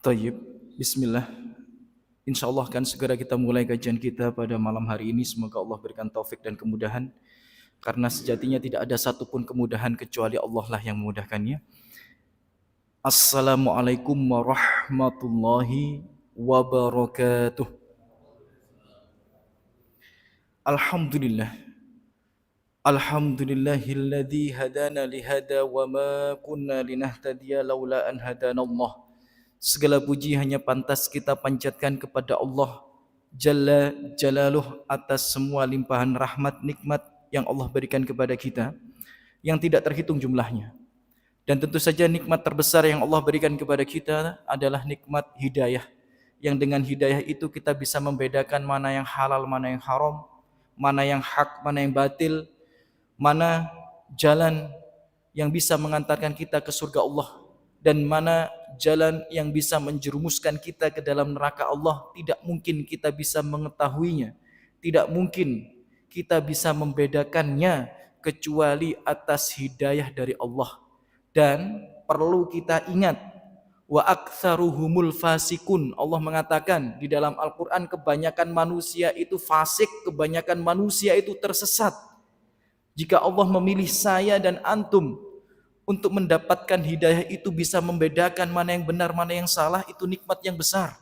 Thayyib, bismillah. Insya Allah akan segera kita mulai kajian kita pada malam hari ini. Semoga Allah berikan taufik dan kemudahan. Karena sejatinya tidak ada satupun kemudahan kecuali Allah lah yang memudahkannya. Assalamualaikum warahmatullahi wabarakatuh. Alhamdulillah. Alhamdulillahilladzi hadana lihada wa ma kunna linahtadiya laula an hadanallah. Segala puji hanya pantas kita panjatkan kepada Allah Jalla Jalaluh atas semua limpahan rahmat nikmat yang Allah berikan kepada kita yang tidak terhitung jumlahnya. Dan tentu saja nikmat terbesar yang Allah berikan kepada kita adalah nikmat hidayah. Yang dengan hidayah itu kita bisa membedakan mana yang halal, mana yang haram, mana yang hak, mana yang batil, mana jalan yang bisa mengantarkan kita ke surga Allah, dan mana jalan yang bisa menjerumuskan kita ke dalam neraka Allah. Tidak mungkin kita bisa mengetahuinya, tidak mungkin kita bisa membedakannya kecuali atas hidayah dari Allah. Dan perlu kita ingat, wa aktsaruhumul fasikun. Allah mengatakan di dalam Al-Quran, kebanyakan manusia itu fasik, kebanyakan manusia itu tersesat. Jika Allah memilih saya dan antum untuk mendapatkan hidayah itu bisa membedakan mana yang benar, mana yang salah, itu nikmat yang besar.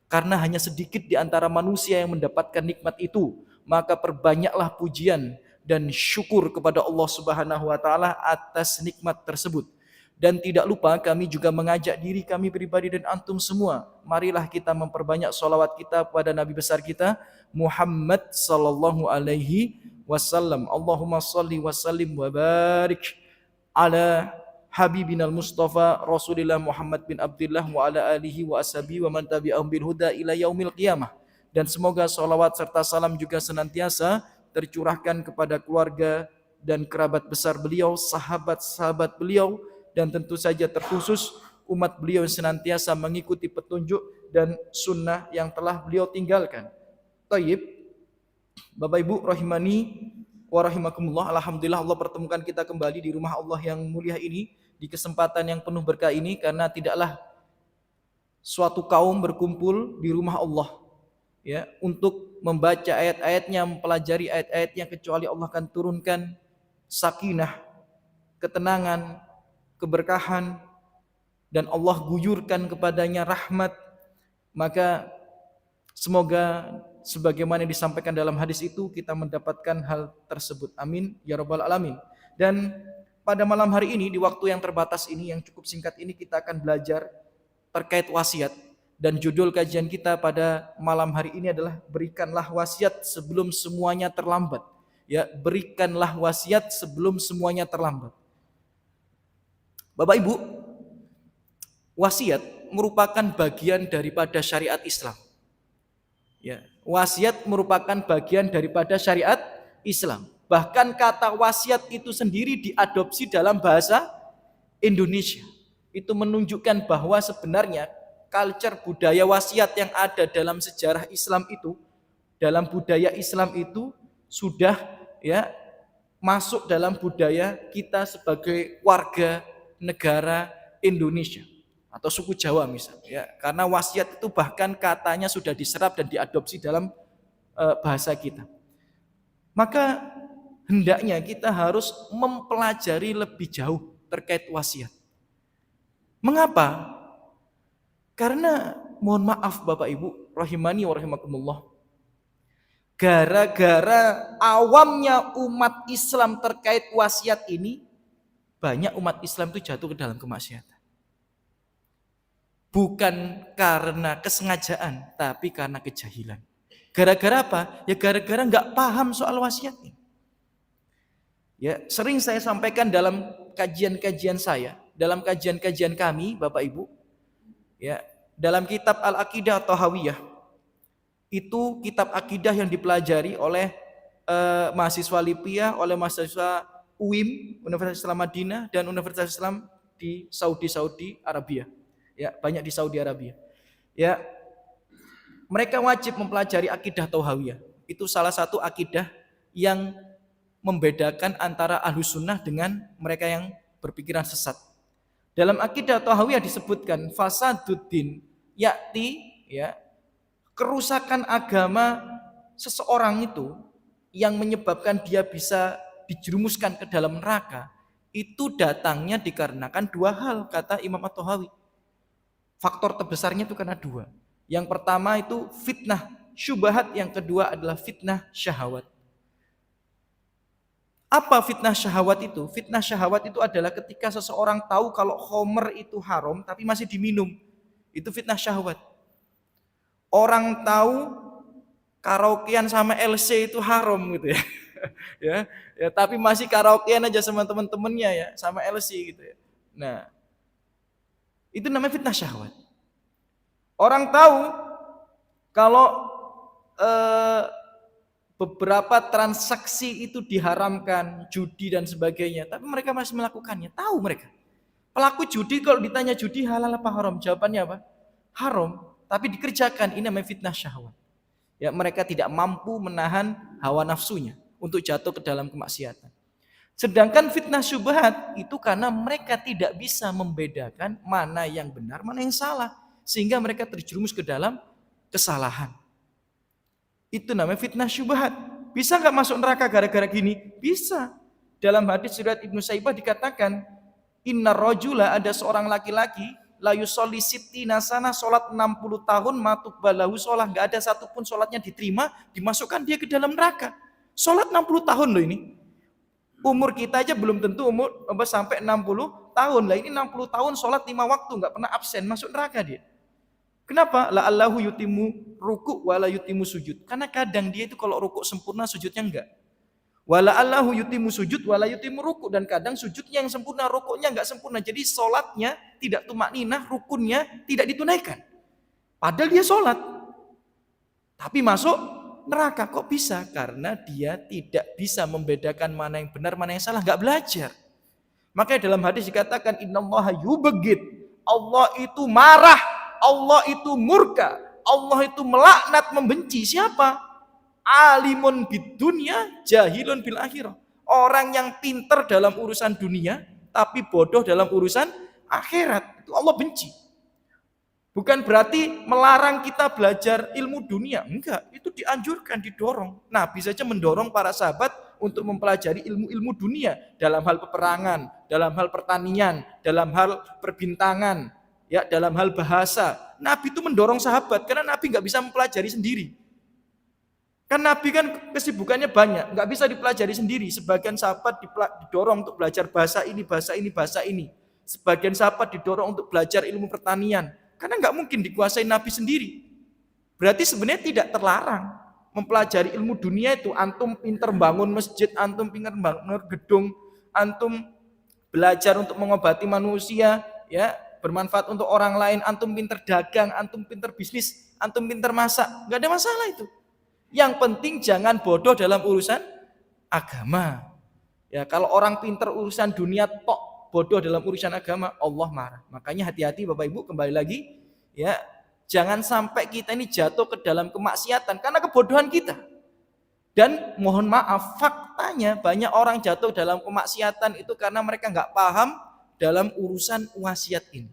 Karena hanya sedikit di antara manusia yang mendapatkan nikmat itu, maka perbanyaklah pujian dan syukur kepada Allah Subhanahu wa taala atas nikmat tersebut. Dan tidak lupa kami juga mengajak diri kami pribadi dan antum semua, marilah kita memperbanyak sholawat kita pada Nabi besar kita Muhammad sallallahu alaihi wasallam. Allahumma salli wa sallim wa barik ala habibinal Mustafa Rasulillah Muhammad bin Abdullah wa ala alihi wa ashabihi wa man tabi'ahum bil huda ila yaumil qiyamah. Dan semoga sholawat serta salam juga senantiasa tercurahkan kepada keluarga dan kerabat besar beliau, sahabat-sahabat beliau, dan tentu saja terkhusus umat beliau yang senantiasa mengikuti petunjuk dan sunnah yang telah beliau tinggalkan. Thayyib, Bapak Ibu rahimani wa rahimakumullah. Alhamdulillah Allah pertemukan kita kembali di rumah Allah yang mulia ini, di kesempatan yang penuh berkah ini, karena tidaklah suatu kaum berkumpul di rumah Allah ya untuk membaca ayat-ayatnya, mempelajari ayat-ayatnya, kecuali Allah akan turunkan sakinah, ketenangan, keberkahan, dan Allah guyurkan kepadanya rahmat. Maka semoga sebagaimana disampaikan dalam hadis itu kita mendapatkan hal tersebut. Amin ya rabbal alamin. Dan pada malam hari ini, di waktu yang terbatas ini, yang cukup singkat ini, kita akan belajar terkait wasiat. Dan judul kajian kita pada malam hari ini adalah berikanlah wasiat sebelum semuanya terlambat. Ya, berikanlah wasiat sebelum semuanya terlambat. Bapak Ibu, wasiat merupakan bagian daripada syariat Islam. Ya, wasiat merupakan bagian daripada syariat Islam. Bahkan kata wasiat itu sendiri diadopsi dalam bahasa Indonesia. Itu menunjukkan bahwa sebenarnya culture budaya wasiat yang ada dalam sejarah Islam itu, dalam budaya Islam itu sudah ya masuk dalam budaya kita sebagai warga negara Indonesia atau suku Jawa misalnya ya, karena wasiat itu bahkan katanya sudah diserap dan diadopsi dalam bahasa kita. Maka hendaknya kita harus mempelajari lebih jauh terkait wasiat. Mengapa? Karena mohon maaf Bapak Ibu rahimani wa rahimakumullah, gara-gara awamnya umat Islam terkait wasiat ini, banyak umat Islam itu jatuh ke dalam kemaksiatan. Bukan karena kesengajaan, tapi karena kejahilan. Gara-gara apa? Ya gara-gara nggak paham soal wasiat ini. Ya, sering saya sampaikan dalam kajian-kajian saya, dalam kajian-kajian kami, Bapak Ibu, ya, dalam kitab Al-Aqidah Thahawiyah, itu kitab akidah yang dipelajari oleh mahasiswa Lipia, oleh mahasiswa UIM, Universitas Islam Madinah, dan Universitas Islam di Saudi Arabia. Ya, banyak di Saudi Arabia. Ya, mereka wajib mempelajari akidah Thahawiyah. Itu salah satu akidah yang membedakan antara Ahlus Sunnah dengan mereka yang berpikiran sesat. Dalam akidah Thahawiyah disebutkan fasaduddin yakti ya kerusakan agama seseorang itu yang menyebabkan dia bisa dijerumuskan ke dalam neraka itu datangnya dikarenakan dua hal kata Imam At-Tahawi. Faktor terbesarnya itu karena dua. Yang pertama itu fitnah syubhat, yang kedua adalah fitnah syahwat. Apa fitnah syahwat itu? Fitnah syahwat itu adalah ketika seseorang tahu kalau khamr itu haram tapi masih diminum. Itu fitnah syahwat. Orang tahu karaokean sama LC itu haram gitu ya. ya, tapi masih karaokean aja sama teman-temannya ya, sama LC gitu ya. Nah, itu namanya fitnah syahwat. Orang tahu kalau beberapa transaksi itu diharamkan, judi dan sebagainya, tapi mereka masih melakukannya. Tahu mereka. Pelaku judi kalau ditanya judi halal apa haram, jawabannya apa? Haram, tapi dikerjakan. Ini namanya fitnah syahwat. Ya, mereka tidak mampu menahan hawa nafsunya untuk jatuh ke dalam kemaksiatan. Sedangkan fitnah syubhat itu karena mereka tidak bisa membedakan mana yang benar, mana yang salah, sehingga mereka terjerumus ke dalam kesalahan. Itu namanya fitnah syubhat. Bisa nggak masuk neraka gara-gara gini? Bisa. Dalam hadis surat Ibnu Saibah dikatakan, inna rajula, ada seorang laki-laki, la yusolli sittina sana, sholat 60 tahun, matuk balahu sholat, nggak ada satupun sholatnya diterima, dimasukkan dia ke dalam neraka. Sholat 60 tahun loh ini. Umur kita aja belum tentu umur sampai 60 tahun. Lah ini 60 tahun sholat 5 waktu, nggak pernah absen, masuk neraka dia. Kenapa? La Allahu yutimu ruku wala yutimu sujud. Karena kadang dia itu kalau ruku sempurna, sujudnya enggak. Wala Allahu yutimu sujud wala yutimu ruku, dan kadang sujudnya yang sempurna, rukuknya enggak sempurna. Jadi sholatnya tidak tumakninah, rukunnya tidak ditunaikan. Padahal dia sholat, tapi masuk neraka. Kok bisa? Karena dia tidak bisa membedakan mana yang benar, mana yang salah, enggak belajar. Makanya dalam hadis dikatakan innallaha yubghid. Allah itu marah, Allah itu murka, Allah itu melaknat, membenci siapa? Alimun bid dunya, jahilun bil akhirah. Orang yang pinter dalam urusan dunia tapi bodoh dalam urusan akhirat, itu Allah benci. Bukan berarti melarang kita belajar ilmu dunia, enggak, itu dianjurkan, didorong. Nabi saja mendorong para sahabat untuk mempelajari ilmu-ilmu dunia dalam hal peperangan, dalam hal pertanian, dalam hal perbintangan, ya, dalam hal bahasa. Nabi itu mendorong sahabat karena Nabi nggak bisa mempelajari sendiri. Kan Nabi kan kesibukannya banyak, nggak bisa dipelajari sendiri. Sebagian sahabat didorong untuk belajar bahasa ini, bahasa ini, bahasa ini. Sebagian sahabat didorong untuk belajar ilmu pertanian, karena nggak mungkin dikuasai Nabi sendiri. Berarti sebenarnya tidak terlarang mempelajari ilmu dunia itu. Antum pinter bangun masjid, antum pinter bangun gedung, antum belajar untuk mengobati manusia, ya, bermanfaat untuk orang lain, antum pinter dagang, antum pinter bisnis, antum pinter masak, nggak ada masalah itu. Yang penting jangan bodoh dalam urusan agama. Ya, kalau orang pinter urusan dunia tok, bodoh dalam urusan agama, Allah marah. Makanya hati-hati Bapak Ibu, kembali lagi, ya, jangan sampai kita ini jatuh ke dalam kemaksiatan karena kebodohan kita. Dan mohon maaf, faktanya banyak orang jatuh dalam kemaksiatan itu karena mereka nggak paham dalam urusan wasiat ini.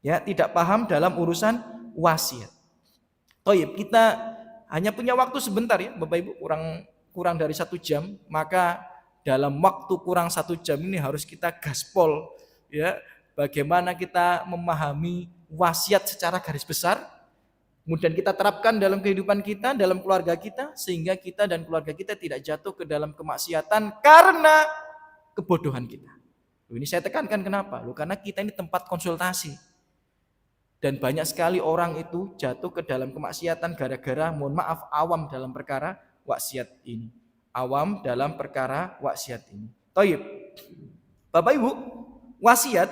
Ya, tidak paham dalam urusan wasiat. Toib, kita hanya punya waktu sebentar ya Bapak Ibu, kurang dari 1 jam, maka dalam waktu kurang 1 jam ini harus kita gaspol, ya, bagaimana kita memahami wasiat secara garis besar, kemudian kita terapkan dalam kehidupan kita, dalam keluarga kita, sehingga kita dan keluarga kita tidak jatuh ke dalam kemaksiatan karena kebodohan kita. Ini saya tekankan kenapa? Karena kita ini tempat konsultasi. Dan banyak sekali orang itu jatuh ke dalam kemaksiatan gara-gara, mohon maaf, awam dalam perkara wasiat ini. Awam dalam perkara wasiat ini. Toib. Bapak Ibu, wasiat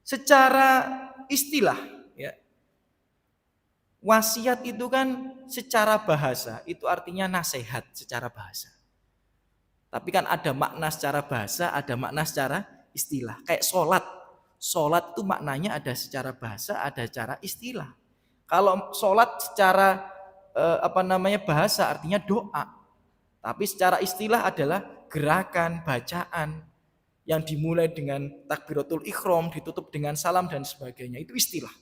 secara istilah, ya, wasiat itu kan secara bahasa, itu artinya nasihat secara bahasa. Tapi kan ada makna secara bahasa, ada makna secara istilah. Kayak sholat. Sholat itu maknanya ada secara bahasa, ada secara istilah. Kalau sholat secara bahasa artinya doa. Tapi secara istilah adalah gerakan, bacaan. yang dimulai dengan takbiratul ihram, ditutup dengan salam dan sebagainya. Itu istilah.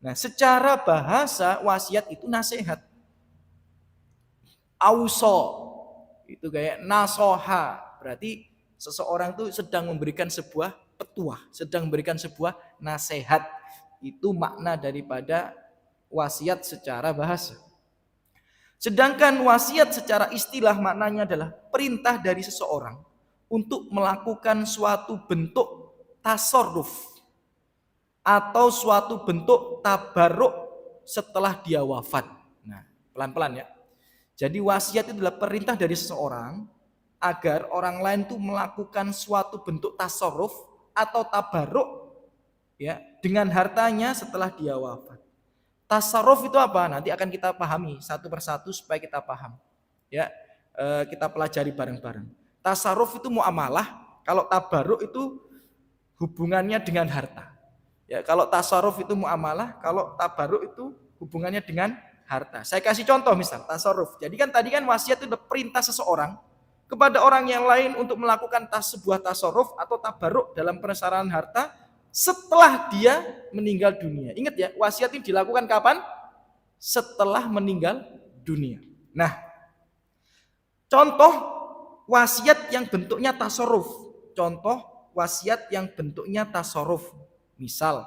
Nah, secara bahasa wasiat itu nasihat. Auso itu kayak nasoha, berarti seseorang itu sedang memberikan sebuah petuah, sedang memberikan sebuah nasihat. Itu makna daripada wasiat secara bahasa. Sedangkan wasiat secara istilah maknanya adalah perintah dari seseorang untuk melakukan suatu bentuk tasarruf atau suatu bentuk tabarruk setelah dia wafat. Nah, pelan-pelan ya. Jadi wasiat itu adalah perintah dari seseorang agar orang lain itu melakukan suatu bentuk tasarruf atau tabarruk ya dengan hartanya setelah dia wafat. Tasarruf itu apa? Nanti akan kita pahami satu persatu supaya kita paham. Ya, kita pelajari bareng-bareng. Tasarruf itu muamalah, kalau tabarruk itu hubungannya dengan harta. Ya, kalau tasarruf itu muamalah, kalau tabarruk itu hubungannya dengan harta. Saya kasih contoh misal tasarruf. Jadi kan tadi kan wasiat itu perintah seseorang kepada orang yang lain untuk melakukan sebuah tasarruf atau tabarruk dalam penasaran harta setelah dia meninggal dunia. Ingat ya, wasiat ini dilakukan kapan? Setelah meninggal dunia. Nah, contoh wasiat yang bentuknya tasarruf. Contoh wasiat yang bentuknya tasarruf. Misal,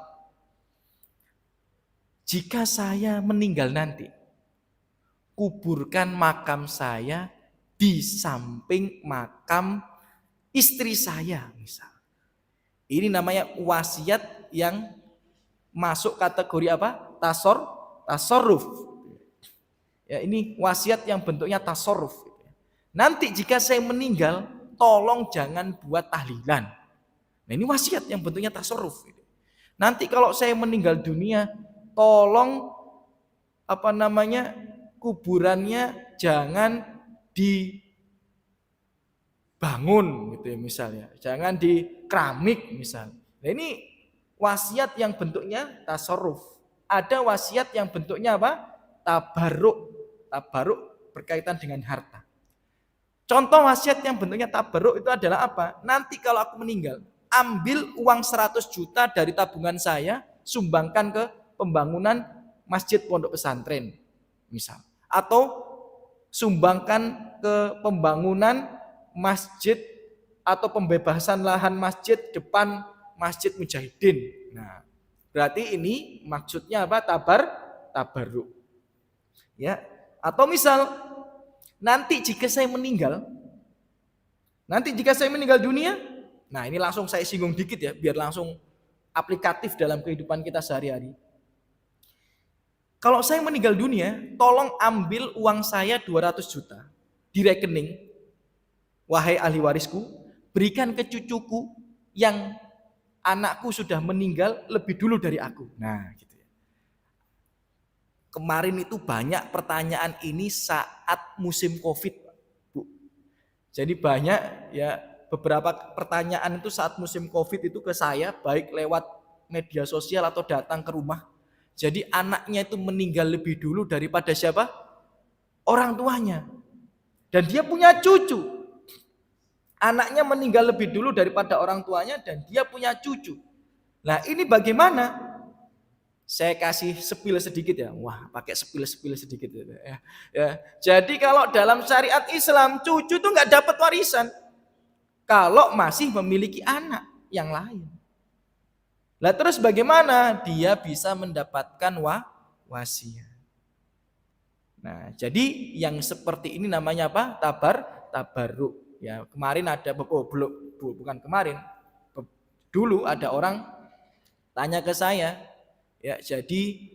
jika saya meninggal nanti, kuburkan makam saya di samping makam istri saya, misal. Ini namanya wasiat yang masuk kategori apa? Tasarruf. Ya, ini wasiat yang bentuknya tasarruf. Nanti jika saya meninggal, tolong jangan buat tahlilan. Nah, ini wasiat yang bentuknya tasarruf. Nanti kalau saya meninggal dunia, tolong kuburannya jangan dibangun gitu ya misalnya, jangan di keramik misalnya. Nah, ini wasiat yang bentuknya tasarruf. Ada wasiat yang bentuknya apa? Tabarruk. Tabarruk berkaitan dengan harta. Contoh wasiat yang bentuknya tabarruk itu adalah apa? Nanti kalau aku meninggal, ambil uang 100 juta dari tabungan saya, sumbangkan ke pembangunan masjid pondok pesantren misal, atau sumbangkan ke pembangunan masjid atau pembebasan lahan masjid depan Masjid Mujahidin. Nah, berarti ini maksudnya apa? Tabarruk. Ya. Atau misal nanti jika saya meninggal dunia, nah ini langsung saya singgung dikit ya, biar langsung aplikatif dalam kehidupan kita sehari-hari. Kalau saya meninggal dunia, tolong ambil uang saya 200 juta di rekening. Wahai ahli warisku, berikan ke cucuku yang anakku sudah meninggal lebih dulu dari aku. Nah, gitu ya. Kemarin itu banyak pertanyaan ini saat musim Covid, Bu. Jadi banyak ya beberapa pertanyaan itu saat musim Covid itu ke saya, baik lewat media sosial atau datang ke rumah. Jadi anaknya itu meninggal lebih dulu daripada siapa? Orang tuanya. Dan dia punya cucu. Anaknya meninggal lebih dulu daripada orang tuanya dan dia punya cucu. Nah, ini bagaimana? Saya kasih spill sedikit ya. Wah, pakai spill sedikit ya. Jadi kalau dalam syariat Islam, cucu itu nggak dapat warisan kalau masih memiliki anak yang lain. Lah terus bagaimana dia bisa mendapatkan wasiat? Nah, jadi yang seperti ini namanya apa? Tabarruk. Ya, kemarin ada bukan kemarin. Dulu ada orang tanya ke saya, ya, jadi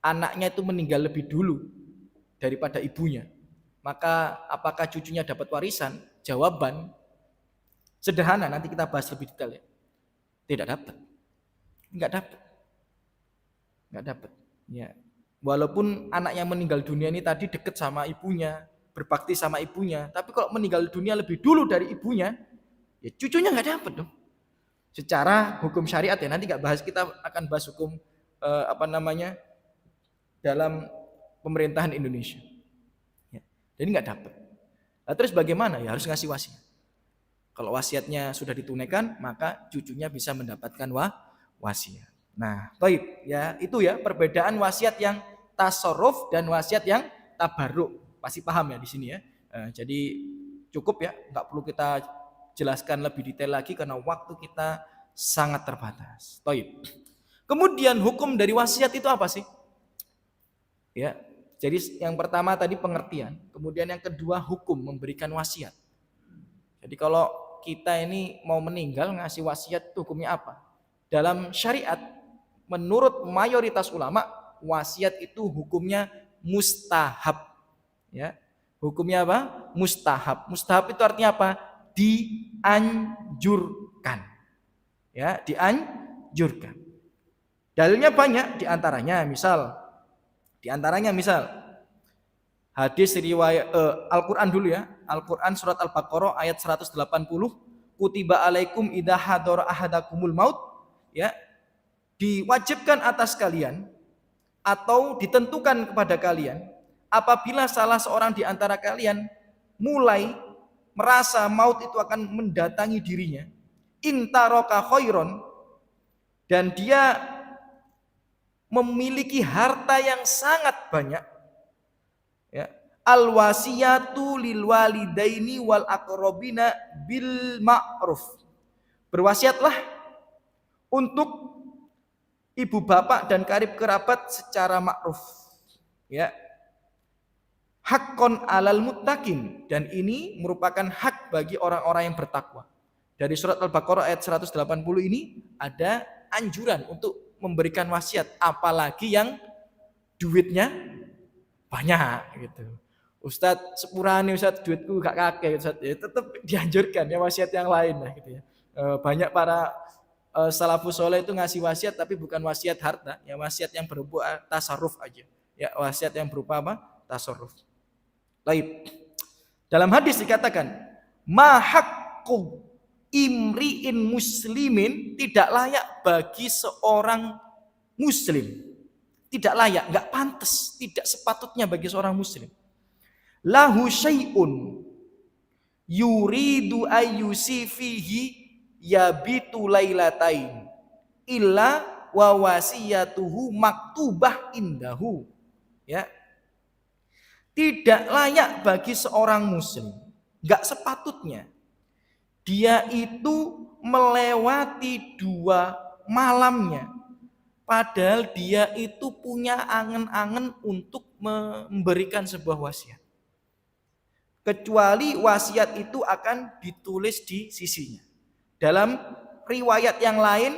anaknya itu meninggal lebih dulu daripada ibunya. Maka apakah cucunya dapat warisan? Jawaban sederhana, nanti kita bahas lebih detail ya. Tidak dapat. Enggak dapat. Ya. Walaupun anak yang meninggal dunia ini tadi dekat sama ibunya, berbakti sama ibunya, tapi kalau meninggal dunia lebih dulu dari ibunya, ya cucunya nggak dapat dong. Secara hukum syariat ya, nanti nggak bahas, kita akan bahas hukum dalam pemerintahan Indonesia. Ya. Jadi nggak dapat. Nah, terus bagaimana? Ya harus ngasih wasiat. Kalau wasiatnya sudah ditunaikan, maka cucunya bisa mendapatkan wasiat. Nah, baik ya, itu ya perbedaan wasiat yang tasarruf dan wasiat yang tabarruk. Pasti paham ya di sini ya. Jadi cukup ya, nggak perlu kita jelaskan lebih detail lagi karena waktu kita sangat terbatas. Baik. Kemudian hukum dari wasiat itu apa sih? Ya. Jadi yang pertama tadi pengertian, kemudian yang kedua hukum memberikan wasiat. Jadi kalau kita ini mau meninggal ngasih wasiat hukumnya apa? Dalam syariat menurut mayoritas ulama wasiat itu hukumnya mustahab. Ya. Hukumnya apa? Mustahab. Mustahab itu artinya apa? Dianjurkan. Ya, dianjurkan. Dalilnya banyak diantaranya misal hadis riwayat Al-Qur'an dulu ya. Al-Qur'an surat Al-Baqarah ayat 180, kutiba alaikum idza hadara ahadakumul maut, ya. Diwajibkan atas kalian atau ditentukan kepada kalian apabila salah seorang di antara kalian mulai merasa maut itu akan mendatangi dirinya, intaraka khairon, dan dia memiliki harta yang sangat banyak, ya, al wasiyatu lil walidaini wal aqrabina bil ma'ruf, berwasiatlah untuk ibu bapak dan karib kerabat secara ma'ruf, ya, haqqon alal muttaqin, dan ini merupakan hak bagi orang-orang yang bertakwa. Dari surat Al-Baqarah ayat 180 ini ada anjuran untuk memberikan wasiat, apalagi yang duitnya banyak gitu. Ustadz sepurane, Ustadz duitku gak kakek, Ustadz, ya tetap dianjurkan ya wasiat yang lain lah gitu ya. Banyak para salafus soleh itu ngasih wasiat tapi bukan wasiat harta, ya wasiat yang berupa tasarruf aja. Ya wasiat yang berupa apa? Tasarruf. Baik. Dalam hadis dikatakan, ma haqqu imri'in muslimin, tidak layak bagi seorang muslim. Tidak layak, enggak pantas, tidak sepatutnya bagi seorang muslim. Lahu syai'un yuridu ayyusi fihi yabitu lailatain illa wa wasiyatuhu maktubah indahu, ya. Tidak layak bagi seorang muslim, enggak sepatutnya dia itu melewati 2 malamnya padahal dia itu punya angen-angen untuk memberikan sebuah wasiat, kecuali wasiat itu akan ditulis di sisinya. Dalam riwayat yang lain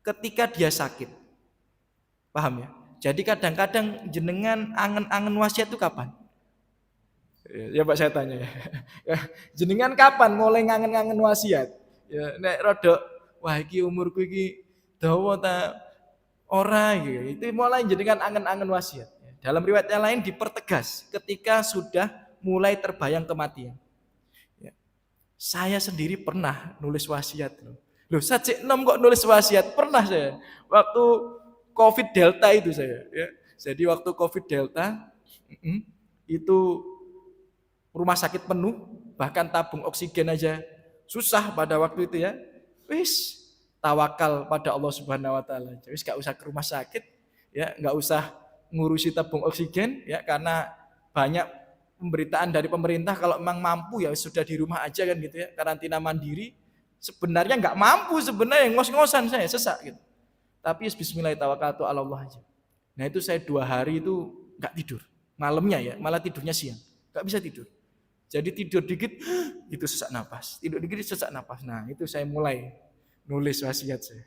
ketika dia sakit. Paham ya? Jadi kadang-kadang jenengan angen-angen wasiat itu kapan? Ya Pak, saya tanya ya. Jenengan kapan mulai ngangen-ngangen wasiat? Ya nek rodok wah iki umurku iki dawa ta ora gitu. Itu mulai jenengan angen-angen wasiat. Dalam riwayat yang lain dipertegas ketika sudah mulai terbayang kematian. Ya. Saya sendiri pernah nulis wasiat loh. Loh, sajik nom kok nulis wasiat? Pernah saya. Waktu Covid Delta itu saya, ya. Jadi waktu Covid Delta itu rumah sakit penuh, bahkan tabung oksigen aja susah pada waktu itu ya. Wis tawakal pada Allah Subhanahu wa taala. Wis gak usah ke rumah sakit, ya, gak usah ngurusi tabung oksigen ya, karena banyak pemberitaan dari pemerintah kalau memang mampu ya sudah di rumah aja kan gitu ya, karantina mandiri. Sebenarnya nggak mampu, sebenarnya ngos-ngosan saya sesak gitu. Tapi bismillahirrahmanirrahim aja. Nah itu saya 2 hari itu nggak tidur, malamnya ya, malah tidurnya siang, nggak bisa tidur. Jadi tidur dikit itu sesak napas, tidur dikit sesak napas. Nah itu saya mulai nulis wasiat saya.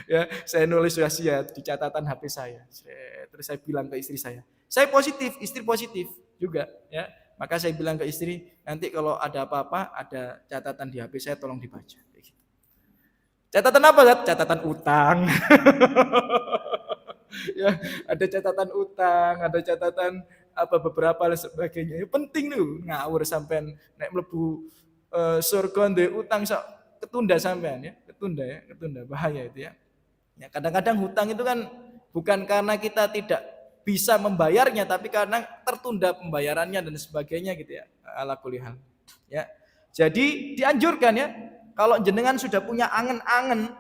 Ya, saya nulis wasiat di catatan HP saya. Terus saya bilang ke istri saya positif, istri positif juga ya. Maka saya bilang ke istri, nanti kalau ada apa-apa, ada catatan di HP saya, tolong dibaca. Catatan apa? Catatan utang. Ya, ada catatan utang, ada catatan apa beberapa dan sebagainya. Ya, penting tuh ngawur sampean nek mlebu surga ndek utang sok ketunda sampean ya, ketunda bahaya itu ya. Ya kadang-kadang hutang itu kan bukan karena kita tidak bisa membayarnya, tapi karena tertunda pembayarannya dan sebagainya gitu ya, ala kulli hal. Ya. Jadi dianjurkan ya, kalau jenengan sudah punya angen-angen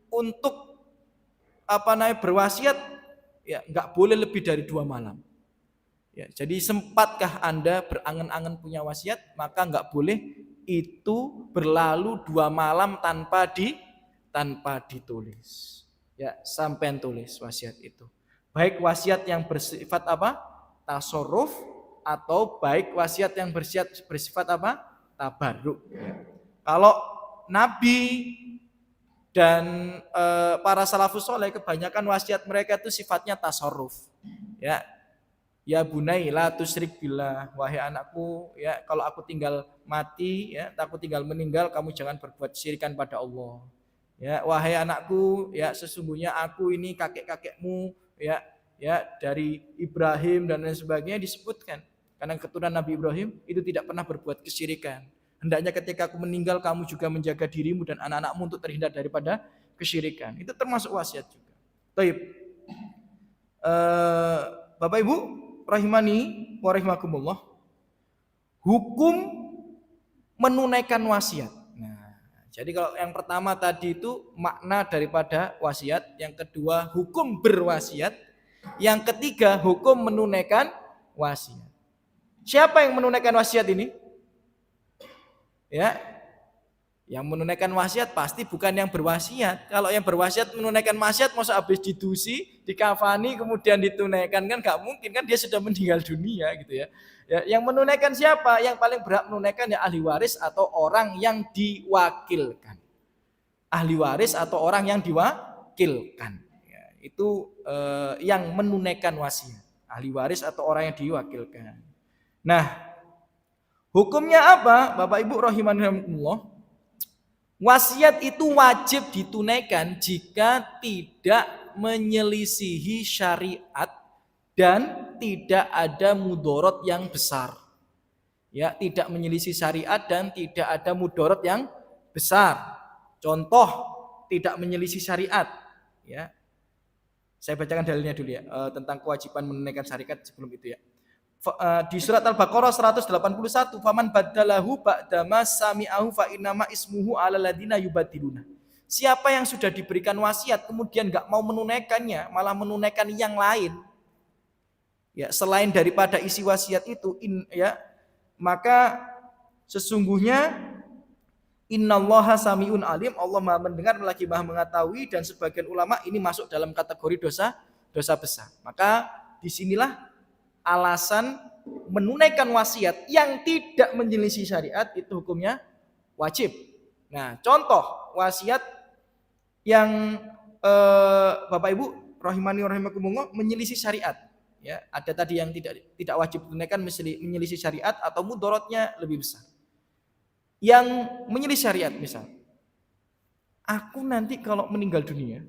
untuk berwasiat, ya nggak boleh lebih dari 2 malam. Ya, jadi sempatkah Anda berangen-angen punya wasiat, maka nggak boleh itu berlalu 2 malam tanpa ditulis. Ya, sampai tulis wasiat itu. Baik wasiat yang bersifat tasarruf, atau baik wasiat yang bersifat tabarruk. Ya. Kalau Nabi dan para salafus soleh, kebanyakan wasiat mereka itu sifatnya tasarruf. Ya, ya bunai la tusyrik billah, wahai anakku, ya kalau aku tinggal mati, ya aku tinggal meninggal, kamu jangan berbuat syirikan pada Allah. Ya, wahai anakku, ya sesungguhnya aku ini kakek-kakekmu, ya dari Ibrahim dan lain sebagainya disebutkan. Karena keturunan Nabi Ibrahim itu tidak pernah berbuat kesyirikan. Hendaknya ketika aku meninggal, kamu juga menjaga dirimu dan anak-anakmu untuk terhindar daripada kesyirikan. Itu termasuk wasiat juga. Baik. Bapak Ibu rahimani wa rahimakumullah, hukum menunaikan wasiat. Nah, jadi kalau yang pertama tadi itu makna daripada wasiat, yang kedua hukum berwasiat, yang ketiga hukum menunaikan wasiat. Siapa yang menunaikan wasiat ini? Ya, yang menunaikan wasiat pasti bukan yang berwasiat. Kalau yang berwasiat menunaikan wasiat, masa habis didusi, dikafani, kemudian ditunaikan, kan nggak mungkin, kan dia sudah meninggal dunia gitu ya. Ya, yang menunaikan siapa? Yang paling berhak menunaikan ya ahli waris atau orang yang diwakilkan. Ahli waris atau orang yang diwakilkan. Ya, itu yang menunaikan wasiat. Ahli waris atau orang yang diwakilkan. Nah, hukumnya apa? Bapak Ibu rahimankumullah. Wasiat itu wajib ditunaikan jika tidak menyelisihi syariat dan tidak ada mudorot yang besar. Ya, tidak menyelisih syariat dan tidak ada mudorot yang besar. Contoh, tidak menyelisih syariat. Ya, saya bacakan dalilnya dulu ya, tentang kewajiban menunaikan syariat sebelum itu ya. Di surat Al-Baqarah 181, faman badalahu ba'dama sami'ahu fa innama ismuhu 'alal ladzina yubaddiluna. Siapa yang sudah diberikan wasiat kemudian enggak mau menunaikannya, malah menunaikan yang lain, ya selain daripada isi wasiat itu, maka sesungguhnya innallaha sami'un alim, Allah Maha mendengar lagi Maha mengetahui, dan sebagian ulama ini masuk dalam kategori dosa besar. Maka disinilah alasan menunaikan wasiat yang tidak menyelisih syariat itu hukumnya wajib. Nah, contoh wasiat yang Bapak Ibu rahimani rahimakumullah menyelisih syariat, ya ada tadi yang tidak wajib ditunaikan, menyelisih syariat atau mudorotnya lebih besar. Yang menyelisih syariat, misal aku nanti kalau meninggal dunia,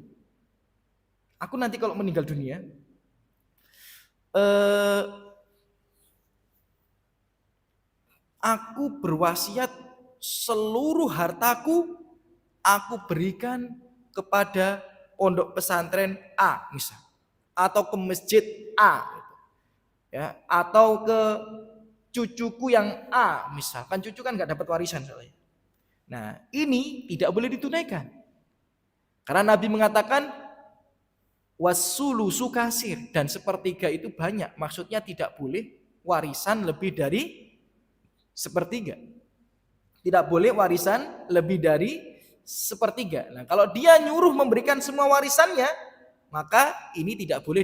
aku berwasiat seluruh hartaku aku berikan kepada pondok pesantren A misal, atau ke masjid A, ya, atau ke cucuku yang A misal. Kan cucu kan nggak dapat warisan soalnya. Nah, ini tidak boleh ditunaikan karena Nabi mengatakan wasulusu kasir, dan sepertiga itu banyak. Maksudnya tidak boleh warisan lebih dari sepertiga. Tidak boleh warisan lebih dari sepertiga. Nah, kalau dia nyuruh memberikan semua warisannya, maka ini tidak boleh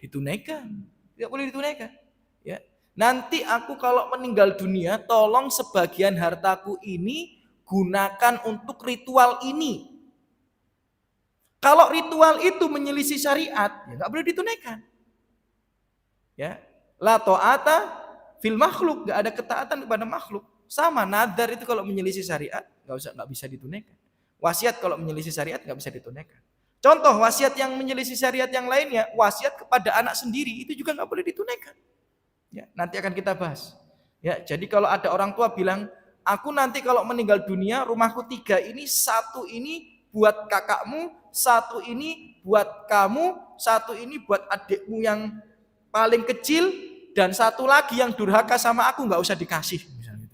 ditunaikan. Tidak boleh ditunaikan. Ya. Nanti aku kalau meninggal dunia, tolong sebagian hartaku ini gunakan untuk ritual ini. Kalau ritual itu menyelisih syariat, ya nggak boleh ditunaikan. Ya, la ta'ata fil makhluk, nggak ada ketaatan kepada makhluk. Sama nadar itu kalau menyelisih syariat nggak bisa ditunaikan. Wasiat kalau menyelisih syariat nggak bisa ditunaikan. Contoh wasiat yang menyelisih syariat yang lainnya, wasiat kepada anak sendiri itu juga nggak boleh ditunaikan. Ya, nanti akan kita bahas. Ya, jadi kalau ada orang tua bilang, aku nanti kalau meninggal dunia, rumahku 3 ini, 1 ini buat kakakmu, 1 ini buat kamu, 1 ini buat adikmu yang paling kecil, dan 1 lagi yang durhaka sama aku nggak usah dikasih, misalnya.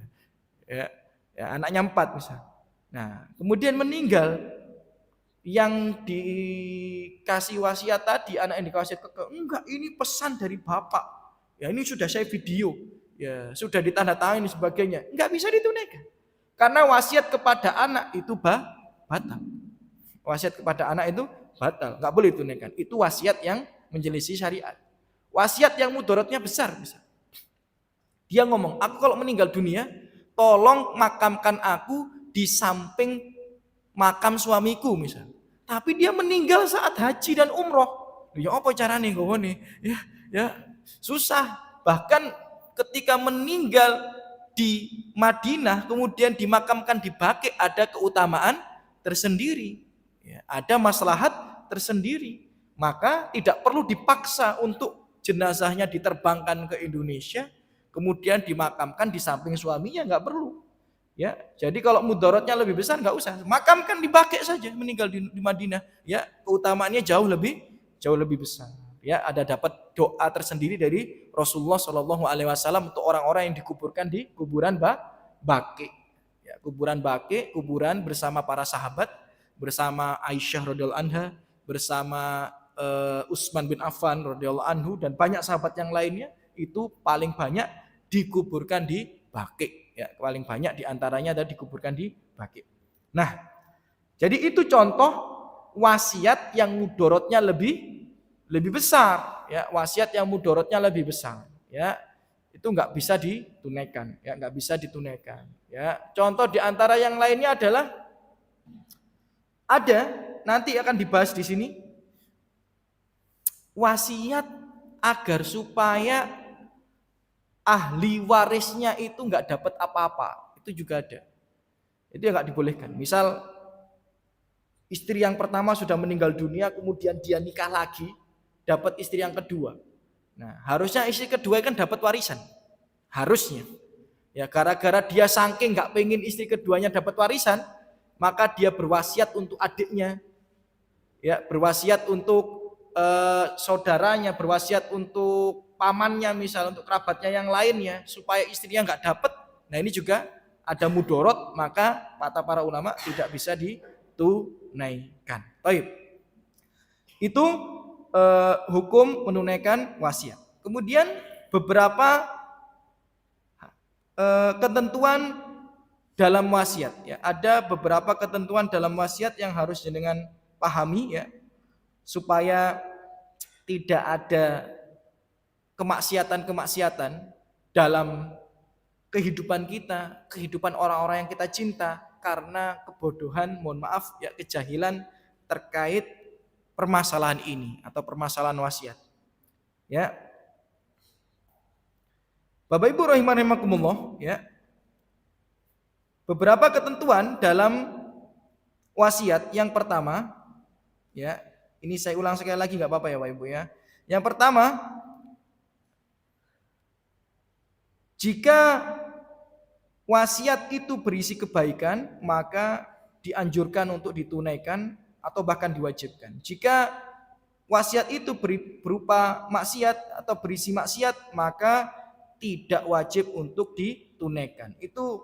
Ya, Ya, anaknya 4 misal. Nah, kemudian meninggal, yang dikasih wasiat tadi, anak yang dikasih enggak, ini pesan dari bapak. Ya ini sudah saya video, ya sudah ditandatangani sebagainya, enggak bisa ditunaikan. Karena wasiat kepada anak itu batal. Wasiat kepada anak itu batal, enggak boleh ditunaikan. Itu wasiat yang menyelisih syariat. Wasiat yang mudaratnya besar bisa. Dia ngomong, aku kalau meninggal dunia, tolong makamkan aku di samping makam suamiku misal. Tapi dia meninggal saat haji dan umroh. Ya apa caranya gue nih? Ya susah. Bahkan ketika meninggal di Madinah kemudian dimakamkan di Baqi ada keutamaan tersendiri. Ya, ada maslahat tersendiri. Maka tidak perlu dipaksa untuk jenazahnya diterbangkan ke Indonesia, kemudian dimakamkan di samping suaminya, nggak perlu. Ya, jadi kalau mudaratnya lebih besar nggak usah, makamkan di Baqi saja, meninggal di Madinah. Ya, keutamaannya jauh lebih besar. Ya, ada dapat doa tersendiri dari Rasulullah Shallallahu Alaihi Wasallam untuk orang-orang yang dikuburkan di kuburan Baqi. Ya, kuburan Baqi, kuburan bersama para sahabat, bersama Aisyah radhiyallahu anha, bersama Utsman bin Affan radhiyallahu anhu dan banyak sahabat yang lainnya, itu paling banyak dikuburkan di Baqi. Ya, paling banyak diantaranya ada dikuburkan di Baqi. Nah, jadi itu contoh wasiat yang mudorotnya lebih besar. Ya, wasiat yang mudorotnya lebih besar. Ya, itu nggak bisa ditunaikan. Ya, nggak bisa ditunaikan. Ya, contoh diantara yang lainnya adalah ada nanti akan dibahas di sini wasiat agar supaya ahli warisnya itu nggak dapat apa-apa, itu juga ada. Itu yang nggak dibolehkan. Misal istri yang pertama sudah meninggal dunia, kemudian dia nikah lagi, dapat istri yang kedua. Nah, harusnya istri kedua kan dapat warisan, harusnya. Ya, gara-gara dia saking nggak pengen istri keduanya dapat warisan, maka dia berwasiat untuk adiknya, ya berwasiat untuk saudaranya, berwasiat untuk pamannya misal, untuk kerabatnya yang lainnya supaya istrinya nggak dapat. Nah ini juga ada mudorot, maka kata para ulama tidak bisa ditunaikan. Baik, itu hukum menunaikan wasiat. Kemudian beberapa ketentuan dalam wasiat. Ya, ada beberapa ketentuan dalam wasiat yang harus jenengan pahami ya, supaya tidak ada kemaksiatan-kemaksiatan dalam kehidupan kita, kehidupan orang-orang yang kita cinta karena kebodohan, mohon maaf ya, kejahilan terkait permasalahan ini atau permasalahan wasiat. Ya. Bapak Ibu rahimakumullah, ya. Beberapa ketentuan dalam wasiat. Yang pertama, ya, ini saya ulang sekali lagi nggak apa-apa ya Bapak Ibu ya. Yang pertama, jika wasiat itu berisi kebaikan, maka dianjurkan untuk ditunaikan atau bahkan diwajibkan. Jika wasiat itu berupa maksiat atau berisi maksiat, maka tidak wajib untuk ditunaikan. Itu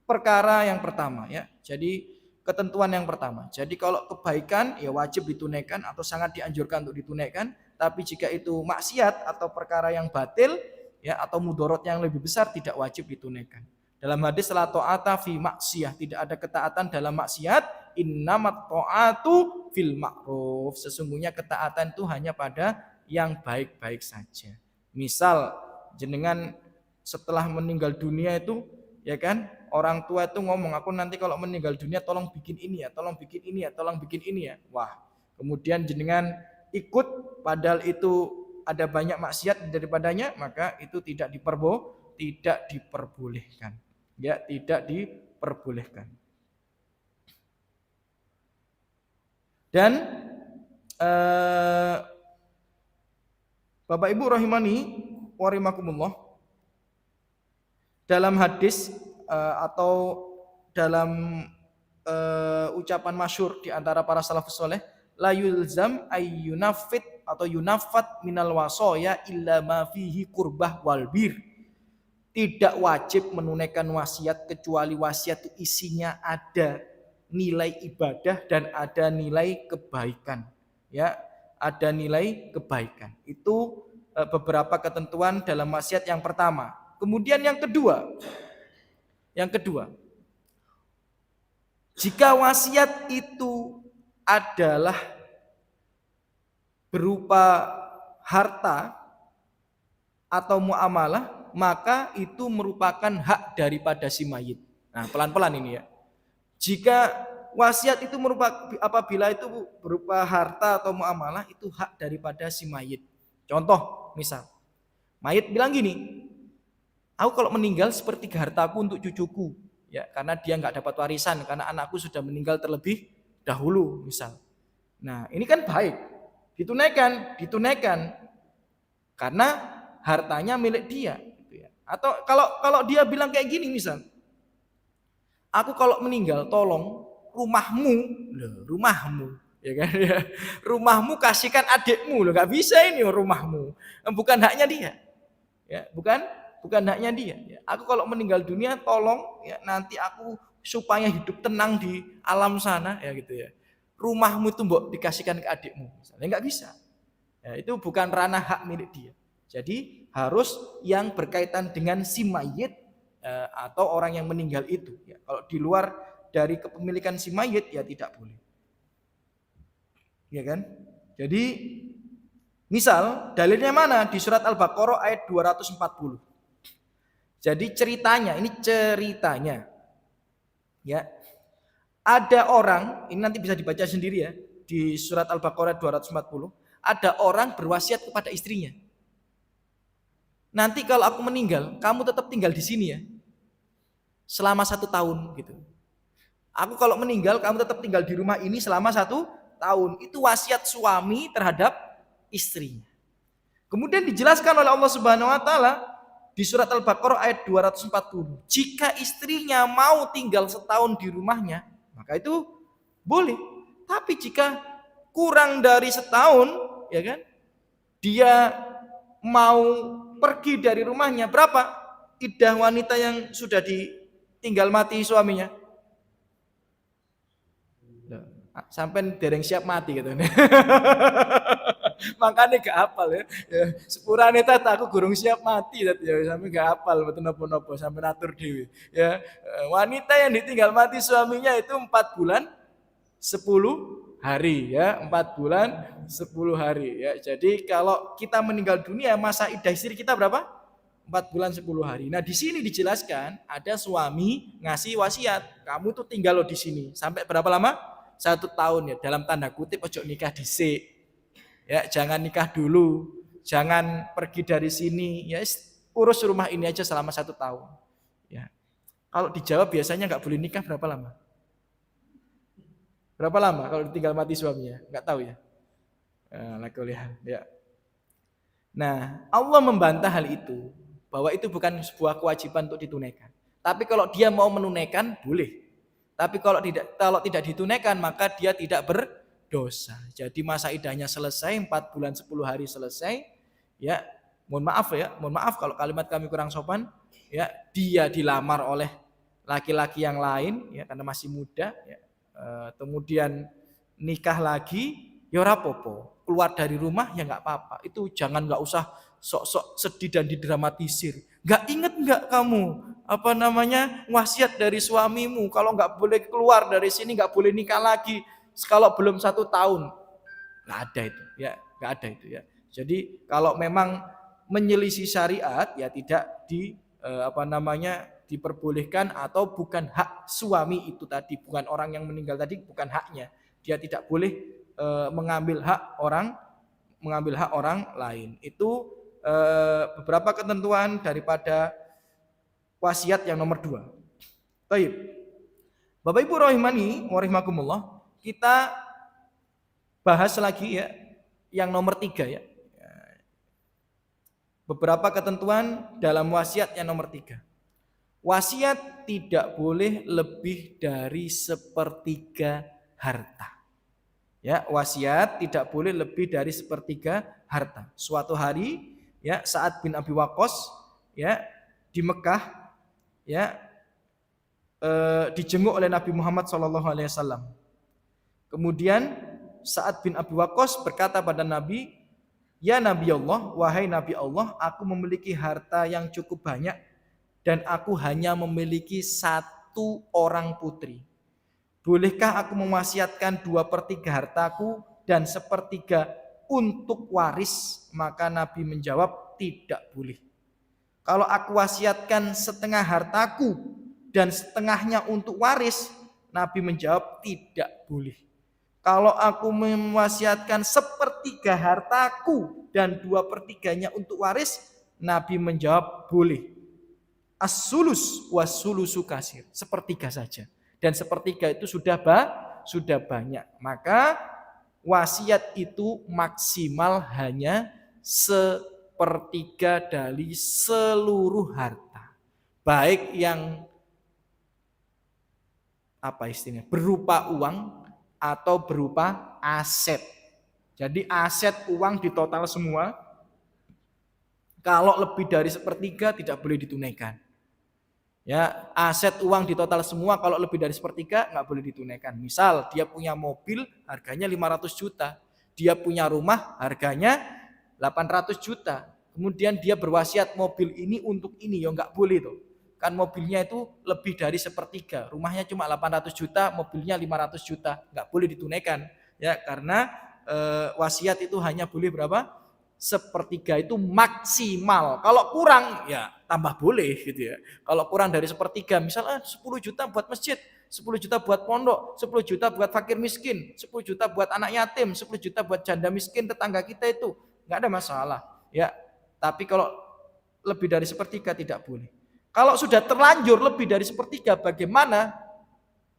perkara yang pertama ya. Jadi ketentuan yang pertama. Jadi kalau kebaikan ya wajib ditunaikan atau sangat dianjurkan untuk ditunaikan. Tapi jika itu maksiat atau perkara yang batil ya atau mudorot yang lebih besar, tidak wajib ditunaikan. Dalam hadis la ta'ata fi maksiyah, tidak ada ketaatan dalam maksiat. Innamat ta'atu fil ma'ruf. Sesungguhnya ketaatan itu hanya pada yang baik-baik saja. Misal jenengan setelah meninggal dunia itu ya kan, orang tua itu ngomong, aku nanti kalau meninggal dunia tolong bikin ini ya, tolong bikin ini ya, tolong bikin ini ya. Wah, kemudian jenengan ikut padahal itu ada banyak maksiat daripadanya, maka itu tidak diperbolehkan. Ya, tidak diperbolehkan. Dan Bapak Ibu rahimani wa rahimakumullah, dalam hadis atau dalam ucapan masyhur di antara para salafus saleh, la yulzam ayyunafit atau yunafat minal wasaya illa ma fihi qurbah wal bir. Tidak wajib menunaikan wasiat kecuali wasiat itu isinya ada nilai ibadah dan ada nilai kebaikan. Ya, ada nilai kebaikan. Itu beberapa ketentuan dalam wasiat yang pertama. Kemudian yang kedua, jika wasiat itu adalah berupa harta atau muamalah, maka itu merupakan hak daripada si mayit. Nah, pelan-pelan ini ya. Jika wasiat itu apabila itu berupa harta atau muamalah, itu hak daripada si mayit. Contoh, misal mayit bilang gini, aku kalau meninggal sepertiga hartaku untuk cucuku, ya, karena dia nggak dapat warisan karena anakku sudah meninggal terlebih dahulu, misal. Nah, ini kan baik, ditunaikan karena hartanya milik dia. Atau kalau dia bilang kayak gini, misal, aku kalau meninggal tolong rumahmu, ya kan, ya. Rumahmu kasihkan adikmu, loh, nggak bisa ini rumahmu, bukan haknya dia, ya, bukan haknya dia. Ya. Aku kalau meninggal dunia tolong ya nanti aku supaya hidup tenang di alam sana, ya gitu ya. Rumahmu tuh mbok dikasihkan ke adikmu, misalnya nggak bisa. Ya, itu bukan ranah hak milik dia. Jadi harus yang berkaitan dengan si mayit atau orang yang meninggal itu. Ya, kalau di luar dari kepemilikan si mayit ya tidak boleh. Ya kan? Jadi misal dalilnya mana? Di surat Al-Baqarah ayat 240. Jadi ceritanya, ya. Ada orang, ini nanti bisa dibaca sendiri ya, di surat Al-Baqarah 240, ada orang berwasiat kepada istrinya. Nanti kalau aku meninggal, kamu tetap tinggal di sini ya. Selama 1 tahun gitu. Aku kalau meninggal, kamu tetap tinggal di rumah ini selama 1 tahun. Itu wasiat suami terhadap istrinya. Kemudian dijelaskan oleh Allah Subhanahu wa taala di surat Al-Baqarah ayat 240. Jika istrinya mau tinggal 1 tahun di rumahnya, maka itu boleh. Tapi jika kurang dari 1 tahun, ya kan? Dia mau pergi dari rumahnya, berapa iddah wanita yang sudah ditinggal mati suaminya? Sampai dereng siap mati gitu. Makanya gak hafal ya. Sepurane tata aku gurung siap mati tadi ya, sampai gak hafal betul napa-napa sampai natur dewi. Ya, wanita yang ditinggal mati suaminya itu 4 bulan 10 hari ya, 4 bulan 10 hari ya. Jadi kalau kita meninggal dunia masa iddah istri kita berapa? 4 bulan 10 hari. Nah, di sini dijelaskan ada suami ngasih wasiat, kamu tuh tinggal lo di sini sampai berapa lama? 1 tahun ya, dalam tanda kutip ojo nikah dhisik. Ya, jangan nikah dulu, jangan pergi dari sini, ya urus rumah ini aja selama 1 tahun. Ya. Kalau di Jawa biasanya nggak boleh nikah berapa lama? Berapa lama kalau ditinggal mati suaminya? Nggak tahu ya. Ya. Nah, Allah membantah hal itu, bahwa itu bukan sebuah kewajiban untuk ditunaikan. Tapi kalau dia mau menunaikan, boleh. Tapi kalau tidak ditunaikan, maka dia tidak berdosa. Jadi masa iddahnya selesai, 4 bulan 10 hari selesai, ya. Mohon maaf kalau kalimat kami kurang sopan, ya. Dia dilamar oleh laki-laki yang lain, ya, karena masih muda, ya. Kemudian nikah lagi, ya ora apa-apa. Keluar dari rumah ya nggak apa-apa. Itu nggak usah sok-sok sedih dan didramatisir. Nggak inget nggak kamu wasiat dari suamimu, kalau nggak boleh keluar dari sini, nggak boleh nikah lagi kalau belum 1 tahun. Nggak ada itu, ya nggak ada itu ya. Jadi kalau memang menyelisih syariat ya tidak diperbolehkan, atau bukan hak suami itu tadi, bukan orang yang meninggal tadi, bukan haknya. Dia tidak boleh mengambil hak orang lain. Itu beberapa ketentuan daripada wasiat yang nomor 2. Baik. Bapak Ibu rahimani wa rahimakumullah, kita bahas lagi ya yang nomor 3 ya. Beberapa ketentuan dalam wasiat yang nomor 3. Wasiat tidak boleh lebih dari 1/3 harta. Ya, wasiat tidak boleh lebih dari 1/3 harta. Suatu hari, ya, Sa'ad bin Abi Waqqas, ya, di Mekah, ya, dijenguk oleh Nabi Muhammad SAW. Kemudian Sa'ad bin Abi Waqqas berkata pada Nabi, "Ya Nabi Allah, wahai Nabi Allah, aku memiliki harta yang cukup banyak dan aku hanya memiliki satu orang putri. Bolehkah aku mewasiatkan 2/3 hartaku dan 1/3 untuk waris?" Maka Nabi menjawab, "Tidak boleh. Kalau aku wasiatkan setengah hartaku dan setengahnya untuk waris," Nabi menjawab, "Tidak boleh. Kalau aku mewasiatkan 1/3 hartaku dan 2/3-nya untuk waris," Nabi menjawab, "Boleh. As-sulus was-sulusu kasir." 1/3 saja. Dan 1/3 itu sudah banyak. Maka wasiat itu maksimal hanya 1/3 dari seluruh harta. Baik yang berupa uang atau berupa aset. Jadi aset uang ditotal semua. Kalau lebih dari 1/3 tidak boleh ditunaikan. Ya, aset uang ditotal semua kalau lebih dari 1/3 nggak boleh ditunaikan. Misal dia punya mobil harganya 500 juta, dia punya rumah harganya 800 juta. Kemudian dia berwasiat mobil ini untuk ini, ya nggak boleh tuh. Kan mobilnya itu lebih dari 1/3, rumahnya cuma 800 juta, mobilnya 500 juta, nggak boleh ditunaikan. Ya, karena wasiat itu hanya boleh berapa? 1/3 itu maksimal. Kalau kurang ya tambah boleh gitu ya. Kalau kurang dari 1/3, misalnya 10 juta buat masjid, 10 juta buat pondok, 10 juta buat fakir miskin, 10 juta buat anak yatim, 10 juta buat janda miskin tetangga kita itu, nggak ada masalah. Ya, tapi kalau lebih dari 1/3 tidak boleh. Kalau sudah terlanjur lebih dari 1/3, bagaimana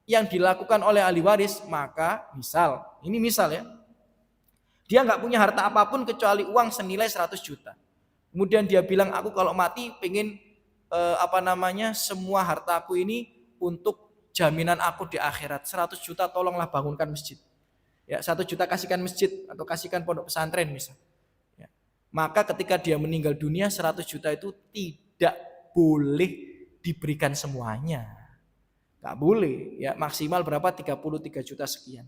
yang dilakukan oleh ahli waris? Maka misal ya, dia nggak punya harta apapun kecuali uang senilai 100 juta. Kemudian dia bilang, "Aku kalau mati pengen semua hartaku ini untuk jaminan aku di akhirat. 100 juta tolonglah bangunkan masjid. Ya, 1 juta kasihkan masjid atau kasihkan pondok pesantren misal." Ya. Maka ketika dia meninggal dunia, 100 juta itu tidak boleh diberikan semuanya. Nggak boleh. Ya, maksimal berapa? 33 juta sekian.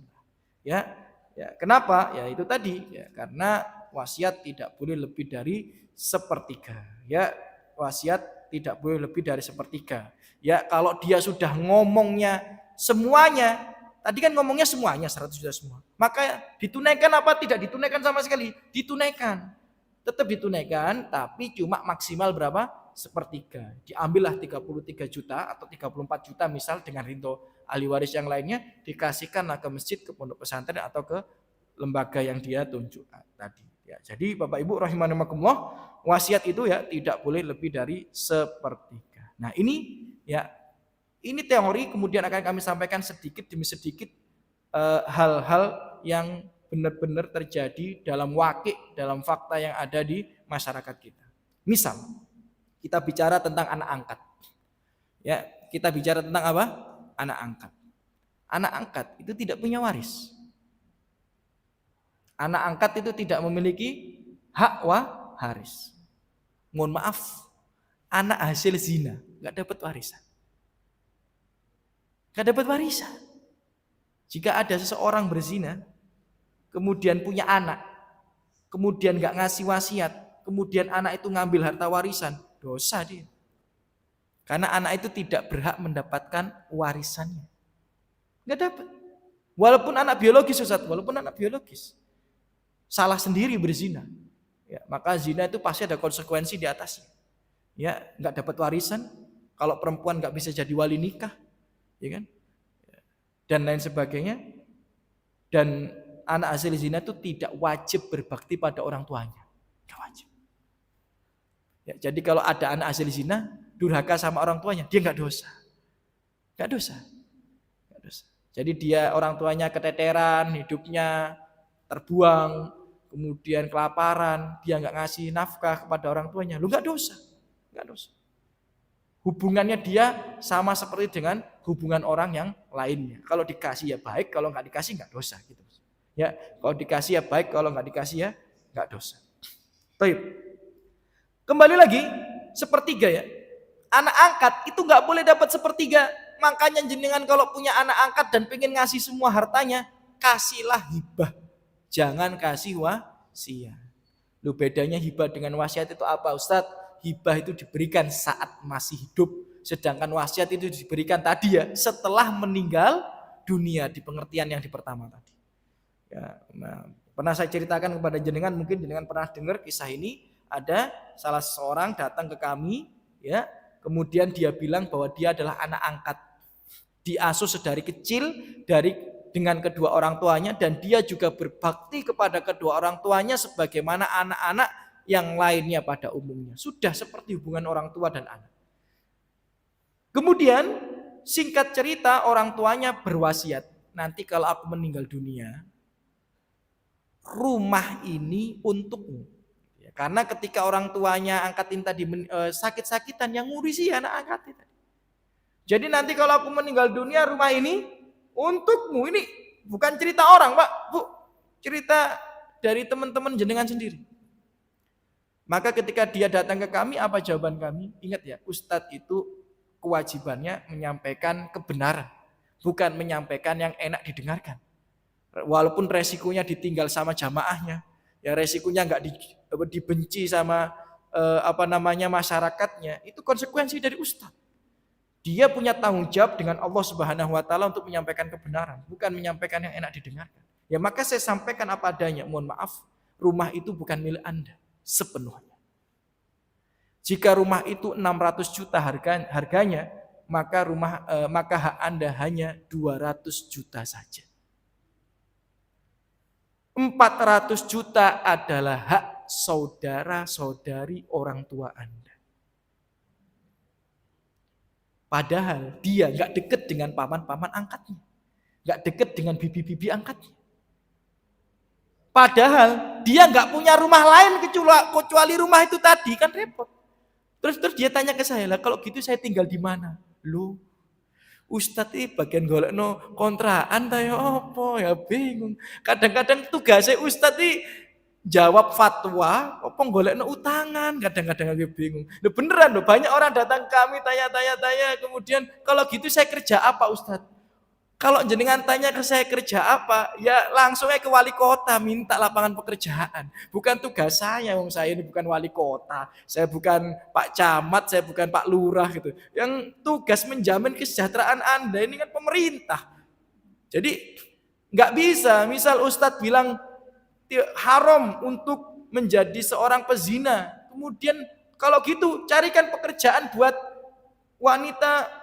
Ya. Ya, kenapa? Ya itu tadi, ya, karena wasiat tidak boleh lebih dari 1/3. Ya, wasiat tidak boleh lebih dari 1/3. Ya, kalau dia sudah ngomongnya semuanya, tadi kan ngomongnya semuanya 100 juta semua. Maka ditunaikan apa tidak ditunaikan sama sekali? Ditunaikan. Tetap ditunaikan, tapi cuma maksimal berapa? 1/3. Diambillah 33 juta atau 34 juta misal dengan rinto ahli waris yang lainnya, dikasihkanlah ke masjid, ke pondok pesantren atau ke lembaga yang dia tunjuk tadi. Ya, jadi Bapak Ibu rahimakumullah, wasiat itu ya tidak boleh lebih dari 1/3. Nah, ini teori, kemudian akan kami sampaikan sedikit demi sedikit hal-hal yang benar-benar terjadi dalam dalam fakta yang ada di masyarakat kita. Misal, kita bicara tentang anak angkat. Ya, kita bicara tentang apa? Anak angkat. Anak angkat itu tidak punya waris. Anak angkat itu tidak memiliki hak waris. Mohon maaf, anak hasil zina nggak dapat warisan. Nggak dapat warisan. Jika ada seseorang berzina, kemudian punya anak, kemudian nggak ngasih wasiat, kemudian anak itu ngambil harta warisan, dosa dia. Karena anak itu tidak berhak mendapatkan warisannya. Nggak dapat. Walaupun anak biologis, Ustaz, walaupun anak biologis. Salah sendiri berzina. Ya, maka zina itu pasti ada konsekuensi di atasnya. Ya, nggak dapat warisan. Kalau perempuan nggak bisa jadi wali nikah, ya kan? Dan lain sebagainya. Dan anak hasil zina itu tidak wajib berbakti pada orang tuanya. Nggak wajib. Ya, jadi kalau ada anak hasil zina durhaka sama orang tuanya, dia nggak dosa. Nggak dosa. Nggak dosa. Jadi dia orang tuanya keteteran, hidupnya terbuang, kemudian kelaparan, dia nggak ngasih nafkah kepada orang tuanya, lu nggak dosa. Nggak dosa. Hubungannya dia sama seperti dengan hubungan orang yang lainnya. Kalau dikasih ya baik, kalau nggak dikasih nggak dosa gitu. Ya, kalau dikasih ya baik, kalau nggak dikasih ya nggak dosa. Baik. Kembali lagi 1/3 ya. Anak angkat itu nggak boleh dapat sepertiga. Makanya jenengan kalau punya anak angkat dan pengen ngasih semua hartanya, kasihlah hibah. Jangan kasih wasiat. Lu bedanya hibah dengan wasiat itu apa, Ustadz? Hibah itu diberikan saat masih hidup, sedangkan wasiat itu diberikan tadi ya setelah meninggal dunia, di pengertian yang di pertama tadi. Ya, nah, pernah saya ceritakan kepada jenengan, mungkin jenengan pernah dengar kisah ini. Ada salah seorang datang ke kami, ya, kemudian dia bilang bahwa dia adalah anak angkat, diasuh sedari kecil dengan kedua orang tuanya, dan dia juga berbakti kepada kedua orang tuanya sebagaimana anak-anak yang lainnya pada umumnya. Sudah seperti hubungan orang tua dan anak. Kemudian singkat cerita orang tuanya berwasiat, nanti kalau aku meninggal dunia, rumah ini untukmu. Ya, karena ketika orang tuanya angkatin tadi sakit-sakitan, yang ngurisi anak angkatin. Jadi nanti kalau aku meninggal dunia, rumah ini untukmu. Ini bukan cerita orang, Pak, Bu. Cerita dari teman-teman jenengan sendiri. Maka ketika dia datang ke kami, apa jawaban kami? Ingat ya, Ustadz itu kewajibannya menyampaikan kebenaran, bukan menyampaikan yang enak didengarkan. Walaupun resikonya ditinggal sama jamaahnya, ya resikonya nggak dibenci sama masyarakatnya, itu konsekuensi dari Ustadz. Dia punya tanggung jawab dengan Allah Subhanahu wa taala untuk menyampaikan kebenaran, bukan menyampaikan yang enak didengarkan. Ya maka saya sampaikan apa adanya. Mohon maaf, rumah itu bukan milik Anda sepenuhnya. Jika rumah itu 600 juta harganya, maka hak Anda hanya 200 juta saja. 400 juta adalah hak saudara-saudari orang tua Anda. Padahal dia nggak deket dengan paman-paman angkatnya, nggak deket dengan bibi-bibi angkatnya. Padahal dia nggak punya rumah lain kecuali rumah itu tadi, kan repot. Terus dia tanya ke saya, lah kalau gitu saya tinggal di mana? Lu, Ustadz ini bagian golekno kontrakan ta ya apa ya, bingung. Kadang-kadang tugasnya Ustadz ini jawab fatwa, apa golekno utangan, kadang-kadang agak bingung. Loh beneran loh, banyak orang datang ke kami tanya, kemudian kalau gitu saya kerja apa Ustadz? Kalau jenengan tanya ke saya kerja apa, ya langsungnya ke wali kota minta lapangan pekerjaan. Bukan tugas saya ini bukan wali kota, saya bukan Pak Camat, saya bukan Pak Lurah gitu. Yang tugas menjamin kesejahteraan Anda ini kan pemerintah. Jadi nggak bisa, misal Ustadz bilang haram untuk menjadi seorang pezina. Kemudian kalau gitu carikan pekerjaan buat wanita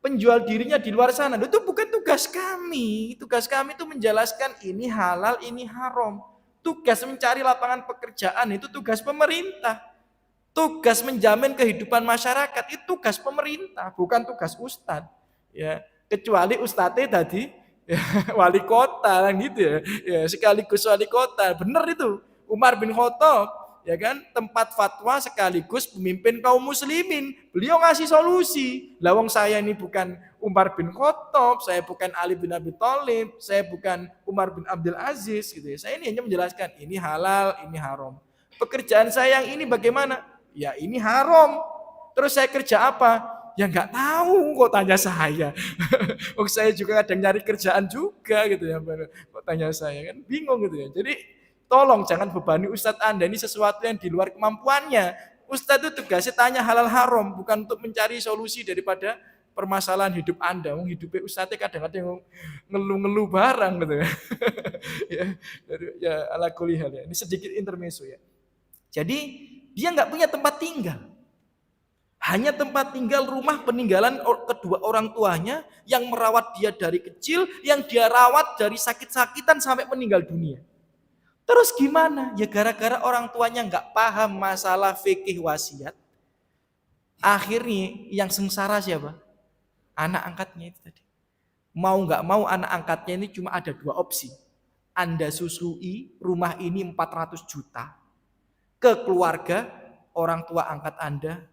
penjual dirinya di luar sana. Itu bukan tugas kami. Tugas kami itu menjelaskan ini halal, ini haram. Tugas mencari lapangan pekerjaan itu tugas pemerintah. Tugas menjamin kehidupan masyarakat itu tugas pemerintah, bukan tugas ustadz. Ya, kecuali ustadznya tadi ya, wali kota kan gitu ya. Ya, sekaligus wali kota. Benar itu. Umar bin Khattab, ya kan, tempat fatwa sekaligus pemimpin kaum muslimin. Beliau ngasih solusi. Lawang saya ini bukan Umar bin Khattab, saya bukan Ali bin Abi Thalib, saya bukan Umar bin Abdul Aziz gitu ya. Saya ini hanya menjelaskan ini halal, ini haram. Pekerjaan saya yang ini bagaimana? Ya ini haram. Terus saya kerja apa? Ya nggak tahu, kok tanya saya. Oh saya juga kadang nyari kerjaan juga gitu ya. Kok tanya saya, kan bingung gitu ya. Jadi tolong jangan bebani Ustadz Anda ini sesuatu yang di luar kemampuannya. Ustadz itu tugasnya tanya halal haram, bukan untuk mencari solusi daripada permasalahan hidup Anda. Hidupnya Ustadznya kadang-kadang ngeluh-ngeluh barang gitu ya. Ya ala kulli hal ya. Ini sedikit intermezzo ya. Jadi dia nggak punya tempat tinggal. Hanya tempat tinggal rumah peninggalan kedua orang tuanya yang merawat dia dari kecil, yang dia rawat dari sakit-sakitan sampai meninggal dunia. Terus gimana? Ya gara-gara orang tuanya nggak paham masalah fikih wasiat. Akhirnya yang sengsara siapa? Anak angkatnya itu tadi. Mau nggak mau anak angkatnya ini cuma ada dua opsi. Anda susui rumah ini 400 juta ke keluarga orang tua angkat Anda.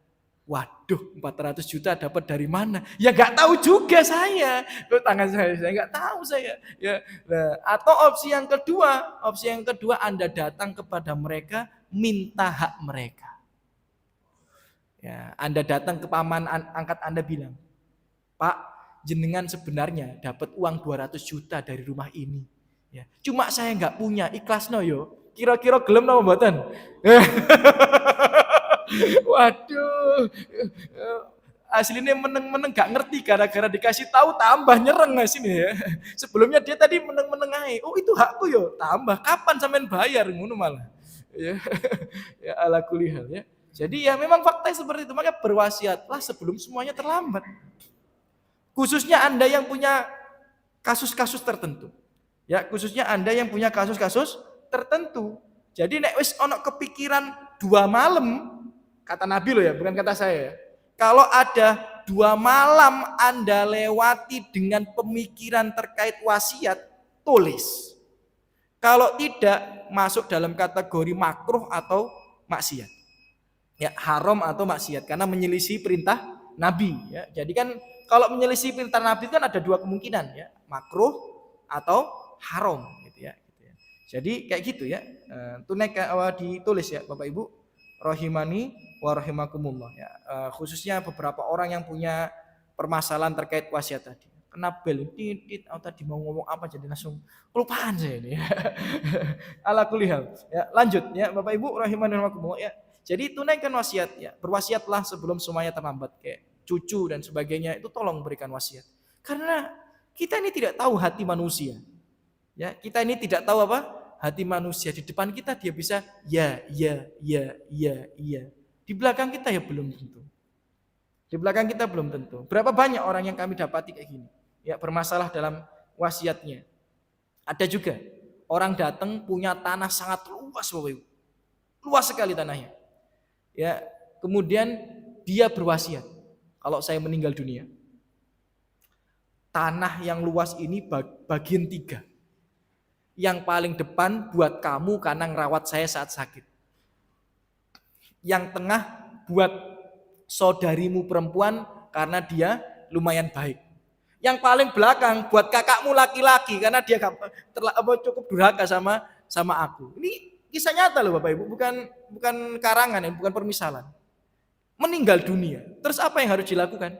Waduh, 400 juta dapat dari mana? Ya nggak tahu juga saya. Tangan saya nggak tahu saya. Ya, nah, atau opsi yang kedua Anda datang kepada mereka minta hak mereka. Ya, Anda datang ke paman angkat Anda bilang, Pak, jenengan sebenarnya dapat uang 200 juta dari rumah ini. Ya, cuma saya nggak punya, ikhlas no yo. Kira-kira gelem napa mboten? Waduh. Aslinya meneng-meneng gak ngerti gara-gara dikasih tahu tambah nyereng sini ya. Sebelumnya dia tadi meneng-meneng aja. Oh itu hakku yo, tambah kapan sampean bayar ngono malah. Ya, ya ala kulihal ya. Jadi ya memang fakta seperti itu. Maka berwasiatlah sebelum semuanya terlambat. Khususnya Anda yang punya kasus-kasus tertentu. Ya, khususnya Anda yang punya kasus-kasus tertentu. Jadi nek wis ono kepikiran 2 malam, kata Nabi loh ya, bukan kata saya ya. Kalau ada 2 malam Anda lewati dengan pemikiran terkait wasiat, tulis. Kalau tidak, masuk dalam kategori makruh atau maksiat. Ya, haram atau maksiat karena menyelisih perintah Nabi ya. Jadi kan kalau menyelisih perintah Nabi kan ada 2 kemungkinan ya, makruh atau haram gitu ya. Jadi kayak gitu ya. Tunaikan ditulis ya Bapak Ibu rahimani wa rahimakumullah ya. Khususnya beberapa orang yang punya permasalahan terkait wasiat tadi. Kena bel tadi mau ngomong apa jadi langsung kelupaan saya ini ya. Ala kulihal ya. Lanjut ya Bapak Ibu rahimani wa rahimakumullah ya. Jadi tunaikan wasiat ya. Berwasiatlah sebelum semuanya terlambat kayak cucu dan sebagainya itu tolong berikan wasiat. Karena kita ini tidak tahu hati manusia. Ya, kita ini tidak tahu apa? Hati manusia. Di depan kita dia bisa ya. Di belakang kita ya belum tentu. Di belakang kita belum tentu. Berapa banyak orang yang kami dapati kayak gini. Ya, bermasalah dalam wasiatnya. Ada juga orang datang punya tanah sangat luas Bapak Ibu. Luas sekali tanahnya. Ya, kemudian dia berwasiat, kalau saya meninggal dunia, tanah yang luas ini bagian 3. Yang paling depan buat kamu karena ngerawat saya saat sakit. Yang tengah buat saudarimu perempuan karena dia lumayan baik. Yang paling belakang buat kakakmu laki-laki karena dia cukup durhaka sama aku. Ini kisah nyata loh Bapak Ibu, bukan karangan ya, bukan permisalan. Meninggal dunia. Terus apa yang harus dilakukan?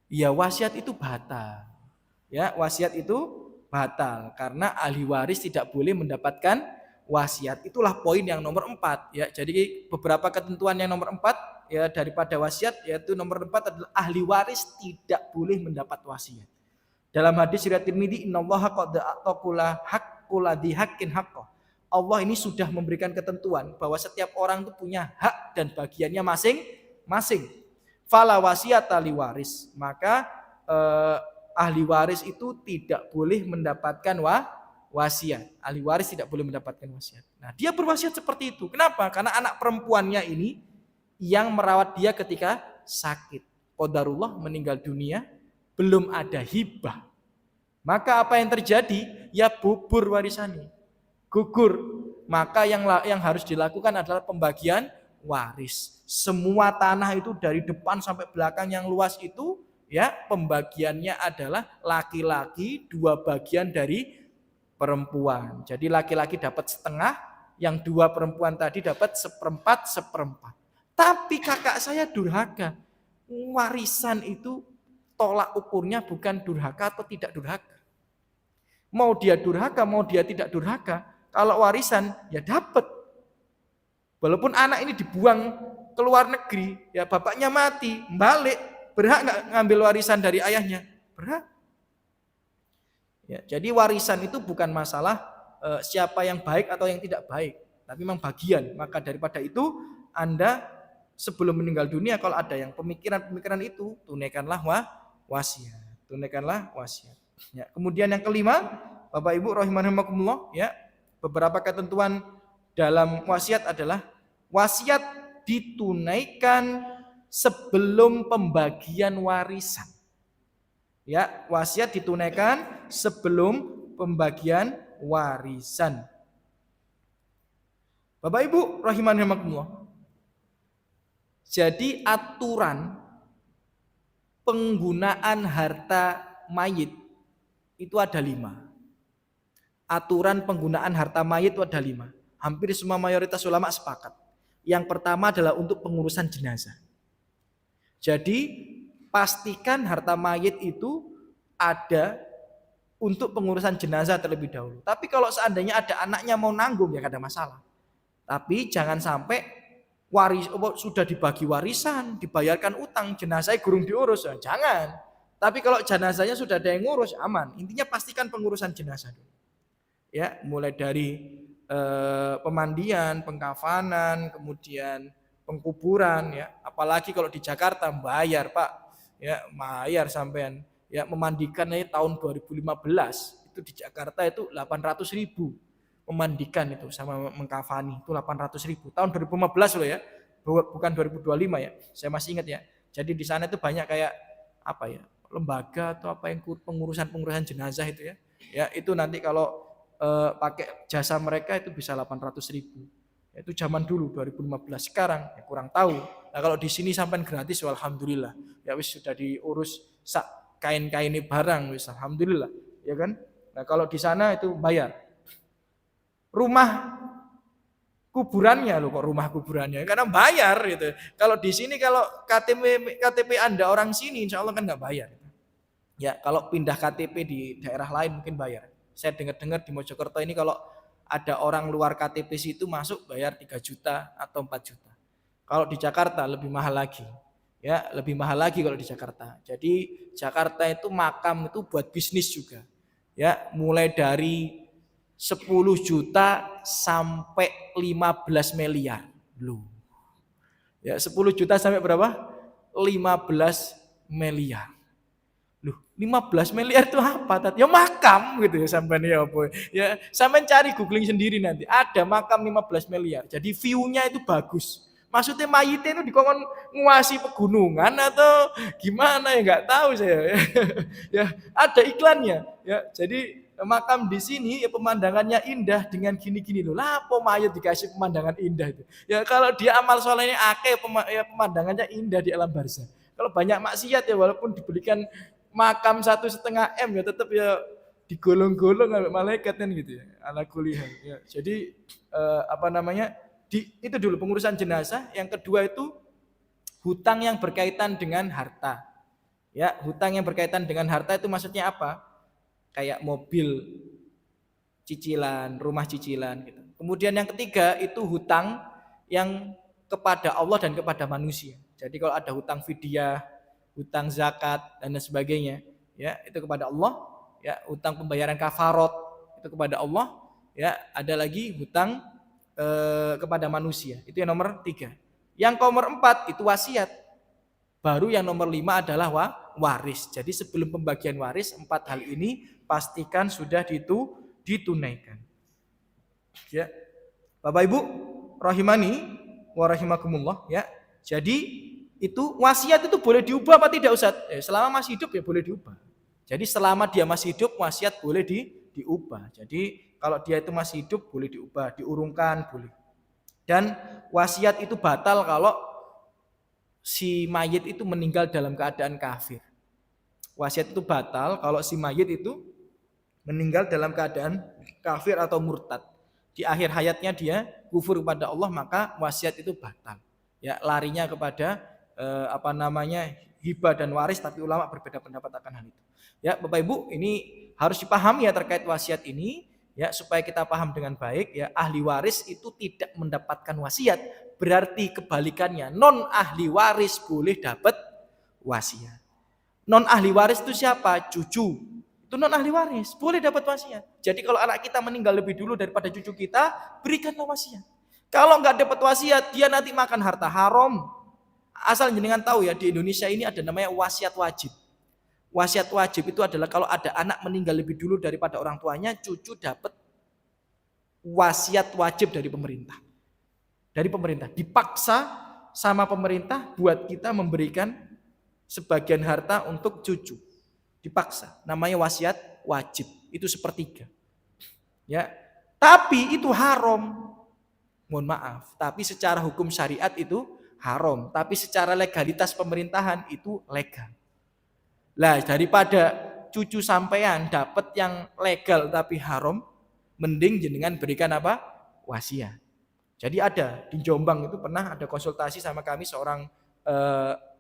Ya wasiat itu batal. Ya, wasiat itu batal karena ahli waris tidak boleh mendapatkan wasiat. Itulah poin yang nomor 4 ya. Jadi beberapa ketentuan yang nomor 4 ya daripada wasiat, yaitu nomor 4 adalah ahli waris tidak boleh mendapat wasiat. Dalam hadis riwayat Tirmidzi, innallaha qad a'taqula haqqul ladzi haqqin haqqah. Allah ini sudah memberikan ketentuan bahwa setiap orang itu punya hak dan bagiannya masing-masing. Fala wasiyata li waris. Maka ahli waris itu tidak boleh mendapatkan wasiat. Ahli waris tidak boleh mendapatkan wasiat. Nah, dia berwasiat seperti itu. Kenapa? Karena anak perempuannya ini yang merawat dia ketika sakit. Qadarullah meninggal dunia, belum ada hibah. Maka apa yang terjadi? Ya bubur warisannya. Gugur. Maka yang harus dilakukan adalah pembagian waris. Semua tanah itu dari depan sampai belakang yang luas itu ya pembagiannya adalah laki-laki 2 bagian dari perempuan. Jadi laki-laki dapat setengah, yang 2 perempuan tadi dapat seperempat. Tapi kakak saya durhaka. Warisan itu tolak ukurnya bukan durhaka atau tidak durhaka. Mau dia durhaka, mau dia tidak durhaka, kalau warisan ya dapat. Walaupun anak ini dibuang ke luar negeri, ya bapaknya mati, balik, berhak nggak ngambil warisan dari ayahnya? Berhak. Ya, jadi warisan itu bukan masalah siapa yang baik atau yang tidak baik, tapi memang bagian. Maka daripada itu Anda sebelum meninggal dunia kalau ada yang pemikiran itu, tunaikanlah wasiat. Tunaikanlah wasiat. Ya, kemudian yang kelima, Bapak Ibu rahimakumullah, ya, beberapa ketentuan dalam wasiat adalah wasiat ditunaikan sebelum pembagian warisan. Ya, wasiat ditunaikan sebelum pembagian warisan. Bapak Ibu rahimakumullah. Jadi aturan penggunaan harta mayit itu ada 5. Aturan penggunaan harta mayit itu ada 5. Hampir semua mayoritas ulama sepakat. Yang pertama adalah untuk pengurusan jenazah. Jadi pastikan harta mayit itu ada untuk pengurusan jenazah terlebih dahulu. Tapi kalau seandainya ada anaknya mau nanggung ya gak ada masalah. Tapi jangan sampai sudah dibagi warisan, dibayarkan utang, jenazahnya gurung diurus, ya jangan. Tapi kalau jenazahnya sudah ada yang ngurus, aman. Intinya pastikan pengurusan jenazah dulu. Ya, mulai dari pemandian, pengkafanan, kemudian pengkuburan, ya. Apalagi kalau di Jakarta bayar, Pak. Ya, bayar sampean. Ya, memandikan ini tahun 2015 itu di Jakarta itu 800.000 memandikan itu sama mengkafani itu 800.000 tahun 2015 loh ya, bukan 2025 ya, saya masih ingat ya. Jadi di sana itu banyak kayak apa ya, lembaga atau apa yang pengurusan jenazah itu ya, ya itu nanti kalau pakai jasa mereka itu bisa 800.000. Itu zaman dulu 2015, sekarang ya kurang tahu. Nah kalau di sini sampai gratis, alhamdulillah. Ya wis sudah diurus kain-kain ini barang, wis alhamdulillah, ya kan. Nah kalau di sana itu bayar. Rumah kuburannya loh, kok rumah kuburannya, karena bayar gitu. Kalau di sini kalau KTP Anda orang sini, insya Allah kan nggak bayar. Ya kalau pindah KTP di daerah lain mungkin bayar. Saya dengar di Mojokerto ini kalau ada orang luar KTP situ masuk bayar 3 juta atau 4 juta. Kalau di Jakarta lebih mahal lagi. Ya, lebih mahal lagi kalau di Jakarta. Jadi Jakarta itu makam itu buat bisnis juga. Ya, mulai dari 10 juta sampai 15 miliar. Loh. Ya, 10 juta sampai berapa? 15 miliar. Loh, 15 miliar itu apa? Ya makam gitu ya sampean ya apa. Ya, sampean cari googling sendiri nanti. Ada makam 15 miliar. Jadi view-nya itu bagus. Maksudnya mayitnya itu dikongkon nguasi pegunungan atau gimana ya nggak tahu saya. Ya, ada iklannya. Ya, jadi makam di sini ya pemandangannya indah dengan gini-gini loh. Lah apa mayit dikasih pemandangan indah itu? Ya kalau dia amal solehnya akeh ya pemandangannya indah di alam barzah. Kalau banyak maksiat ya walaupun diberikan makam 1,5 M ya tetap ya digolong-golong sampai malaikat kan gitu ya. Ala kuliah ya. Jadi apa namanya? Itu dulu pengurusan jenazah. Yang kedua itu hutang yang berkaitan dengan harta. Ya, hutang yang berkaitan dengan harta itu maksudnya apa? Kayak mobil cicilan, rumah cicilan gitu. Kemudian yang ketiga itu hutang yang kepada Allah dan kepada manusia. Jadi kalau ada hutang fidyah, hutang zakat dan sebagainya, ya itu kepada Allah. Ya, hutang pembayaran kafarat itu kepada Allah. Ya, ada lagi hutang kepada manusia. Itu yang nomor 3. Yang nomor 4 itu wasiat. Baru yang nomor 5 adalah waris. Jadi sebelum pembagian waris 4 hal ini pastikan sudah ditunaikan. Ya. Bapak Ibu rahimani wa rahimakumullah ya. Jadi itu wasiat itu boleh diubah apa tidak Ustaz? Selama masih hidup ya boleh diubah. Jadi selama dia masih hidup wasiat boleh diubah. Jadi kalau dia itu masih hidup boleh diubah, diurungkan boleh. Dan wasiat itu batal kalau si mayit itu meninggal dalam keadaan kafir. Wasiat itu batal kalau si mayit itu meninggal dalam keadaan kafir atau murtad. Di akhir hayatnya dia kufur kepada Allah, maka wasiat itu batal. Ya, larinya kepada hibah dan waris, tapi ulama berbeda pendapat akan hal itu. Ya, Bapak Ibu, ini harus dipahami ya terkait wasiat ini. Ya, supaya kita paham dengan baik ya, ahli waris itu tidak mendapatkan wasiat, berarti kebalikannya non ahli waris boleh dapat wasiat. Non ahli waris itu siapa? Cucu. Itu non ahli waris, boleh dapat wasiat. Jadi kalau anak kita meninggal lebih dulu daripada cucu kita, berikanlah wasiat. Kalau nggak dapat wasiat, dia nanti makan harta haram. Asal jenengan tahu ya, di Indonesia ini ada namanya wasiat wajib. Wasiat wajib itu adalah kalau ada anak meninggal lebih dulu daripada orang tuanya, cucu dapat wasiat wajib dari pemerintah. Dari pemerintah, dipaksa sama pemerintah buat kita memberikan sebagian harta untuk cucu. Dipaksa, namanya wasiat wajib. Itu 1/3. Ya. Tapi itu haram. Mohon maaf, tapi secara hukum syariat itu haram, tapi secara legalitas pemerintahan itu legal. Lah daripada cucu sampean dapat yang legal tapi haram, mending jenengan berikan apa? Wasiat. Jadi ada di Jombang itu pernah ada konsultasi sama kami seorang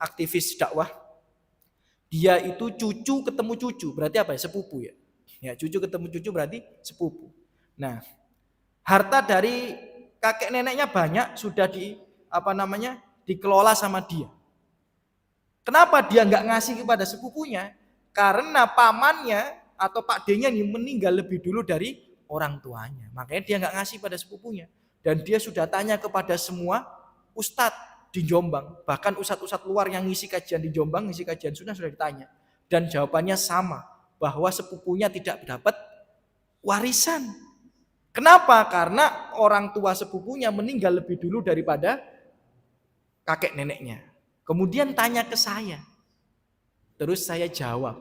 aktivis dakwah. Dia itu cucu ketemu cucu, berarti apa ya? Sepupu ya. Ya, cucu ketemu cucu berarti sepupu. Nah, harta dari kakek neneknya banyak, sudah dikelola sama dia. Kenapa dia nggak ngasih kepada sepupunya? Karena pamannya atau Pak D-nya ini meninggal lebih dulu dari orang tuanya. Makanya dia nggak ngasih pada sepupunya. Dan dia sudah tanya kepada semua ustadz di Jombang, bahkan ustadz-ustadz luar yang ngisi kajian di Jombang, ngisi kajian sudah ditanya, dan jawabannya sama, bahwa sepupunya tidak dapat warisan. Kenapa? Karena orang tua sepupunya meninggal lebih dulu daripada kakek neneknya. Kemudian tanya ke saya, terus saya jawab,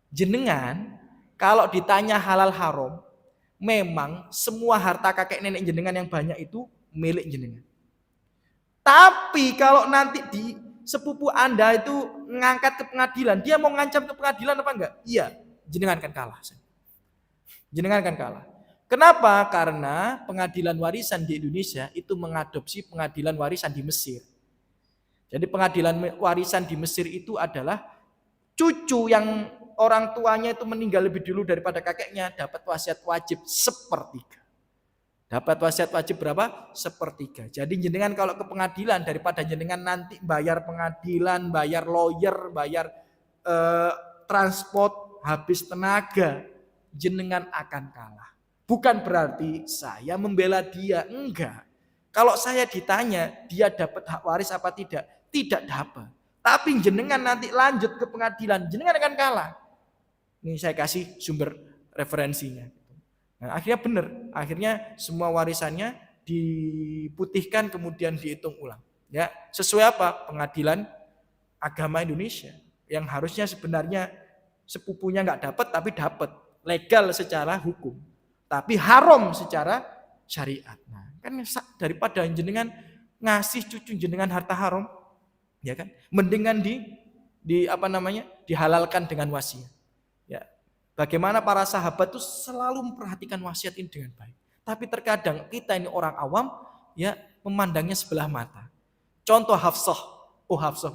jenengan kalau ditanya halal haram, memang semua harta kakek nenek jenengan yang banyak itu milik jenengan. Tapi kalau nanti di sepupu Anda itu ngangkat ke pengadilan, dia mau ngancam ke pengadilan apa enggak? Iya, jenengan akan kalah. Jenengan akan kalah. Kenapa? Karena pengadilan warisan di Indonesia itu mengadopsi pengadilan warisan di Mesir. Jadi pengadilan warisan di Mesir itu adalah cucu yang orang tuanya itu meninggal lebih dulu daripada kakeknya dapat wasiat wajib sepertiga. Dapat wasiat wajib berapa? Sepertiga. Jadi jenengan kalau ke pengadilan, daripada jenengan nanti bayar pengadilan, bayar lawyer, bayar transport, habis tenaga, jenengan akan kalah. Bukan berarti saya membela dia, enggak. Kalau saya ditanya dia dapat hak waris apa tidak, tidak dapat. Tapi jenengan nanti lanjut ke pengadilan, jenengan akan kalah. Ini saya kasih sumber referensinya. Nah, akhirnya benar, akhirnya semua warisannya diputihkan kemudian dihitung ulang. Ya, sesuai apa? Pengadilan Agama Indonesia yang harusnya sebenarnya sepupunya nggak dapat tapi dapat legal secara hukum, tapi haram secara syariat. Nah, kan daripada jenengan ngasih cucu jenengan harta haram, ya kan? Mendingan dihalalkan dengan wasiat. Ya. Bagaimana para sahabat itu selalu memperhatikan wasiat ini dengan baik. Tapi terkadang kita ini orang awam ya memandangnya sebelah mata. Contoh Hafsah,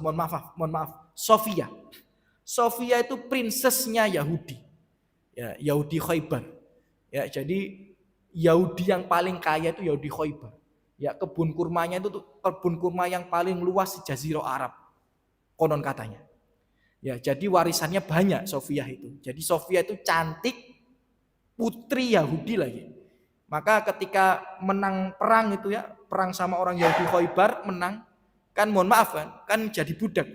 mohon maaf, Sofia. Sofia itu prinsesnya Yahudi. Ya, Yahudi Khaybar. Ya, jadi Yahudi yang paling kaya itu Yahudi Khaybar. Ya, kebun kurmanya itu kebun kurma yang paling luas di Jazirah Arab. Konon katanya. Ya, jadi warisannya banyak Sofia itu. Jadi Sofia itu cantik, putri Yahudi lagi. Maka ketika menang perang itu ya, perang sama orang Yahudi Khaybar menang, kan mohon maaf kan jadi budak.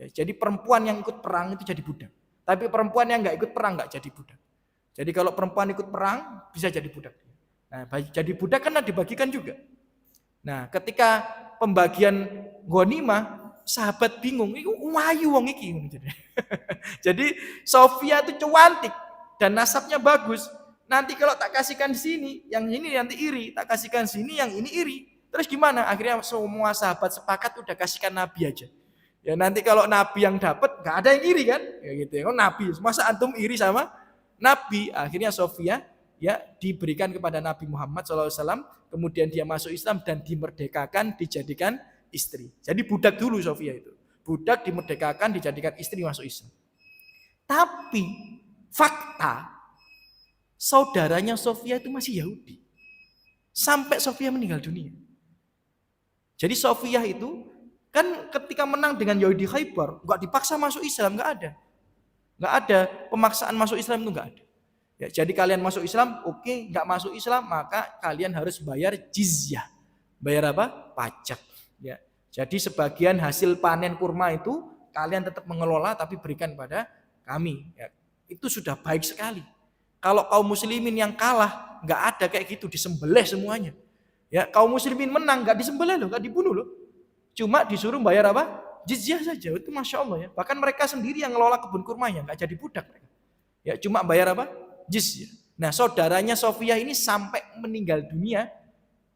Ya, jadi perempuan yang ikut perang itu jadi budak. Tapi perempuan yang nggak ikut perang nggak jadi budak. Jadi kalau perempuan ikut perang bisa jadi budak. Nah, jadi budak kan dibagikan juga. Nah, ketika pembagian ghanimah sahabat bingung, iku wayu wong iki. Jadi Sofia itu cantik dan nasabnya bagus. Nanti kalau tak kasihkan di sini, yang ini nanti iri, tak kasihkan sini, yang ini iri. Terus gimana? Akhirnya semua sahabat sepakat udah kasihkan Nabi aja. Ya nanti kalau Nabi yang dapat, nggak ada yang iri kan? Ya gitu ya. Oh, Nabi, masa antum iri sama Nabi? Akhirnya Sofia ya diberikan kepada Nabi Muhammad SAW, kemudian dia masuk Islam dan dimerdekakan, dijadikan istri. Jadi budak dulu Sofia itu. Budak dimerdekakan, dijadikan istri, masuk Islam. Tapi fakta saudaranya Sofia itu masih Yahudi. Sampai Sofia meninggal dunia. Jadi Sofia itu kan ketika menang dengan Yahudi Khaybar, nggak dipaksa masuk Islam, nggak ada. Nggak ada pemaksaan masuk Islam itu nggak ada. Ya, jadi kalian masuk Islam, oke, nggak masuk Islam, maka kalian harus bayar jizyah. Bayar apa? Pajak. Ya. Jadi sebagian hasil panen kurma itu kalian tetap mengelola tapi berikan pada kami. Ya. Itu sudah baik sekali. Kalau kaum muslimin yang kalah, nggak ada kayak gitu, disembelih semuanya. Ya, kaum muslimin menang nggak disembelih loh, nggak dibunuh loh. Cuma disuruh bayar apa? Jizyah saja. Itu masya Allah ya. Bahkan mereka sendiri yang ngelola kebun kurmanya, nggak jadi budak mereka. Ya, cuma bayar apa? Jizyah. Nah, saudaranya Sofia ini sampai meninggal dunia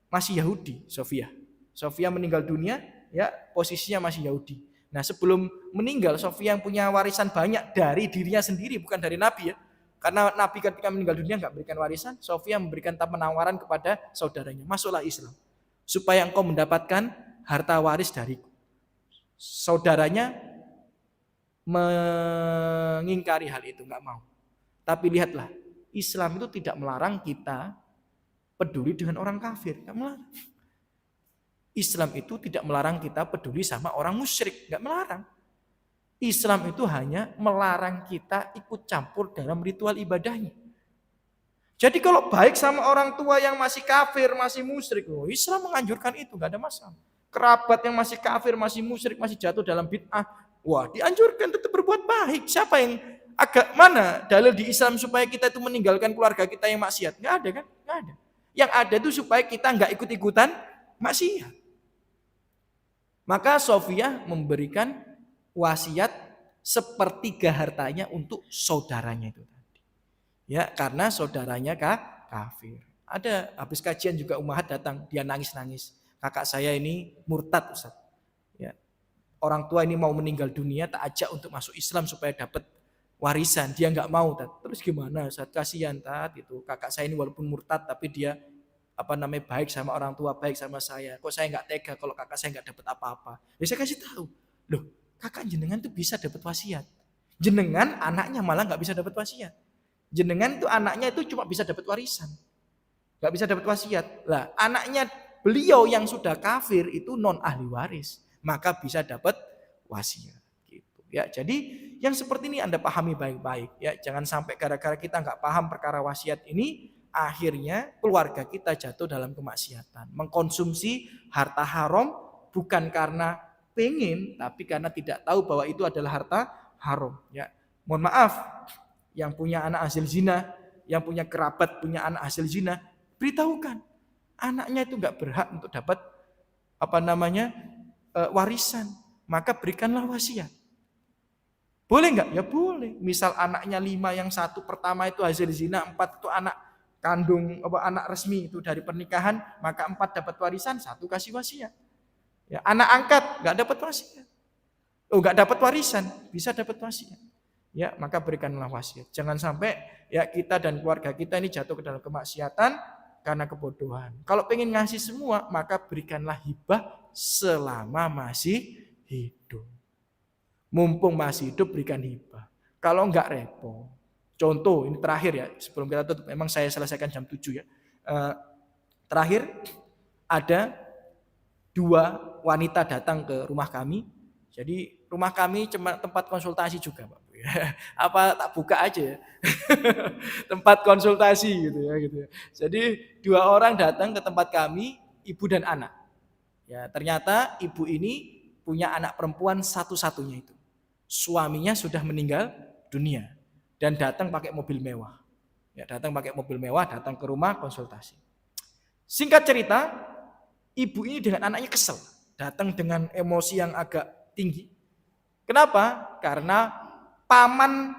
masih Yahudi. Sofia meninggal dunia, ya posisinya masih Yahudi. Nah, sebelum meninggal Sofia yang punya warisan banyak dari dirinya sendiri, bukan dari Nabi ya. Karena Nabi ketika meninggal dunia nggak berikan warisan, Sofia memberikan penawaran kepada saudaranya, masuklah Islam supaya engkau mendapatkan harta waris dariku. Saudaranya mengingkari hal itu, nggak mau. Tapi lihatlah, Islam itu tidak melarang kita peduli dengan orang kafir, nggak melarang. Islam itu tidak melarang kita peduli sama orang musyrik, nggak melarang. Islam itu hanya melarang kita ikut campur dalam ritual ibadahnya. Jadi kalau baik sama orang tua yang masih kafir, masih musyrik, Islam menganjurkan itu, nggak ada masalah. Kerabat yang masih kafir, masih musyrik, masih jatuh dalam bid'ah, wah dianjurkan tetap berbuat baik. Siapa yang agak mana dalil di Islam supaya kita itu meninggalkan keluarga kita yang maksiat? Nggak ada kan? Nggak ada. Yang ada itu supaya kita nggak ikut-ikutan maksiat. Maka Sofia memberikan wasiat sepertiga hartanya untuk saudaranya itu tadi. Ya, karena saudaranya kafir. Ada habis kajian juga Ummahat datang, dia nangis-nangis. Kakak saya ini murtad, Ustaz. Ya. Orang tua ini mau meninggal dunia, tak ajak untuk masuk Islam supaya dapat warisan. Dia enggak mau, Tat. Terus gimana, Ustaz? Kasihan, Tat, itu. Kakak saya ini walaupun murtad tapi dia baik sama orang tua, baik sama saya. Kok saya enggak tega kalau kakak saya enggak dapat apa-apa. Ya saya kasih tahu. Loh, kakak jenengan tuh bisa dapat wasiat. Jenengan anaknya malah nggak bisa dapat wasiat. Jenengan tuh anaknya itu cuma bisa dapat warisan, nggak bisa dapat wasiat. Lah anaknya beliau yang sudah kafir itu non ahli waris, maka bisa dapat wasiat. Gitu. Ya, jadi yang seperti ini Anda pahami baik-baik. Ya, jangan sampai gara-gara kita nggak paham perkara wasiat ini, akhirnya keluarga kita jatuh dalam kemaksiatan, mengkonsumsi harta haram bukan karena pengen, tapi karena tidak tahu bahwa itu adalah harta haram. Ya, mohon maaf, yang punya anak hasil zina, yang punya kerabat punya anak hasil zina, beritahukan anaknya itu nggak berhak untuk dapat warisan, maka berikanlah wasiat. Boleh nggak? Ya boleh. Misal anaknya 5, yang 1 pertama itu hasil zina, 4 itu anak kandung, anak resmi itu dari pernikahan, maka 4 dapat warisan, 1 kasih wasiat. Ya, anak angkat nggak dapat wasiat. Nggak dapat warisan, bisa dapat wasiat. Ya, maka berikanlah wasiat. Jangan sampai ya kita dan keluarga kita ini jatuh ke dalam kemaksiatan karena kebodohan. Kalau pengen ngasih semua, maka berikanlah hibah selama masih hidup. Mumpung masih hidup berikan hibah. Kalau enggak repot. Contoh, ini terakhir ya, sebelum kita tutup, memang saya selesaikan jam 7 ya. Terakhir, ada 2 wanita datang ke rumah kami. Jadi rumah kami cuma tempat konsultasi juga, Pak. Apa tak buka aja ya. Tempat konsultasi gitu ya. Jadi 2 orang datang ke tempat kami, ibu dan anak. Ya, ternyata ibu ini punya anak perempuan satu-satunya itu. Suaminya sudah meninggal dunia dan datang pakai mobil mewah. Ya, datang pakai mobil mewah, datang ke rumah konsultasi. Singkat cerita, ibu ini dengan anaknya kesel, datang dengan emosi yang agak tinggi. Kenapa? Karena paman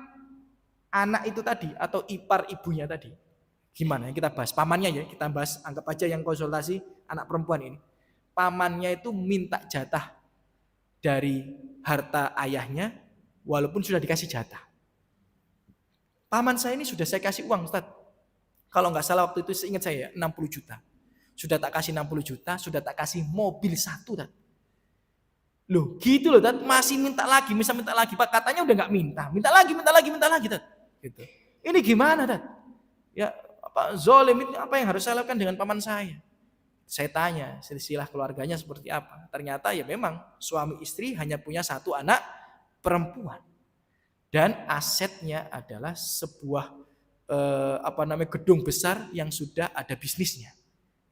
anak itu tadi atau ipar ibunya tadi. Gimana? Kita bahas pamannya ya, kita bahas, anggap aja yang konsultasi anak perempuan ini. Pamannya itu minta jatah dari harta ayahnya walaupun sudah dikasih jatah. Paman saya ini sudah saya kasih uang, Ustaz. Kalau nggak salah waktu itu seingat saya 60 juta. Sudah tak kasih 60 juta, sudah tak kasih mobil 1, Tat. Loh, gitu loh, Tat. Masih minta lagi, minta lagi. Pak, katanya udah nggak minta. Minta lagi, Tat. Gitu. Ini gimana, Tat? Ya, zolim itu apa yang harus saya lakukan dengan paman saya? Saya tanya, silsilah keluarganya seperti apa? Ternyata ya memang suami istri hanya punya 1 anak perempuan. Dan asetnya adalah sebuah gedung besar yang sudah ada bisnisnya.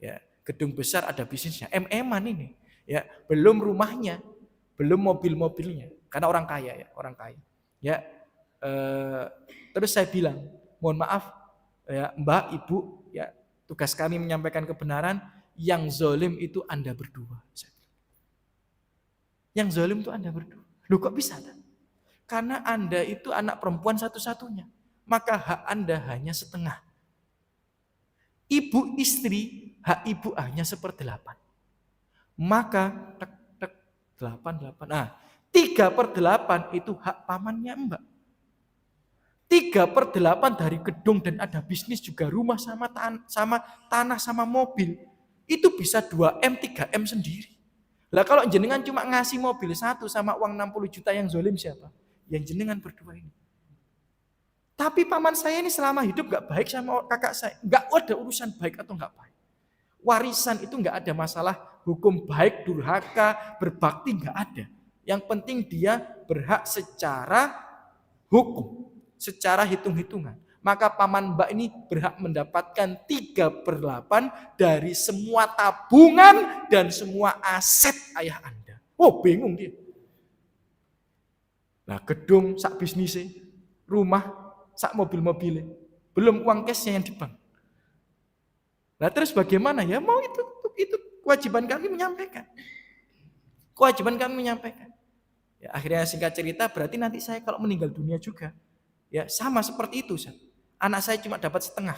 Ya, gedung besar ada bisnisnya, MM-an ini, ya, belum rumahnya, belum mobil-mobilnya, karena orang kaya ya, orang kaya. Ya, terus saya bilang, mohon maaf, ya, Mbak, Ibu, ya, tugas kami menyampaikan kebenaran, yang zalim itu Anda berdua. Yang zalim itu Anda berdua. Loh kok bisa? Karena Anda itu anak perempuan satu-satunya, maka hak Anda hanya setengah. Ibu istri, hak ibu hanya 1/8. Maka 8. Nah, 3/8 itu hak pamannya Mbak. 3/8 dari gedung dan ada bisnis juga rumah sama tanah sama mobil. Itu bisa 2M, 3M sendiri. Lah kalau jenengan cuma ngasih mobil satu sama uang 60 juta yang zolim siapa? Yang jenengan berdua ini. Tapi paman saya ini selama hidup gak baik sama kakak saya. Gak ada urusan baik atau gak baik. Warisan itu gak ada masalah hukum baik, durhaka, berbakti gak ada. Yang penting dia berhak secara hukum, secara hitung-hitungan. Maka paman mbak ini berhak mendapatkan 3/8 dari semua tabungan dan semua aset ayah Anda. Oh, bingung dia. Nah, gedung sak bisnisnya, rumah sak mobil-mobilnya, belum uang cashnya yang di bank. Nah, terus bagaimana ya? Mau itu kewajiban kami menyampaikan. Kewajiban kami menyampaikan. Ya, akhirnya singkat cerita berarti nanti saya kalau meninggal dunia juga, ya sama seperti itu. Anak saya cuma dapat setengah.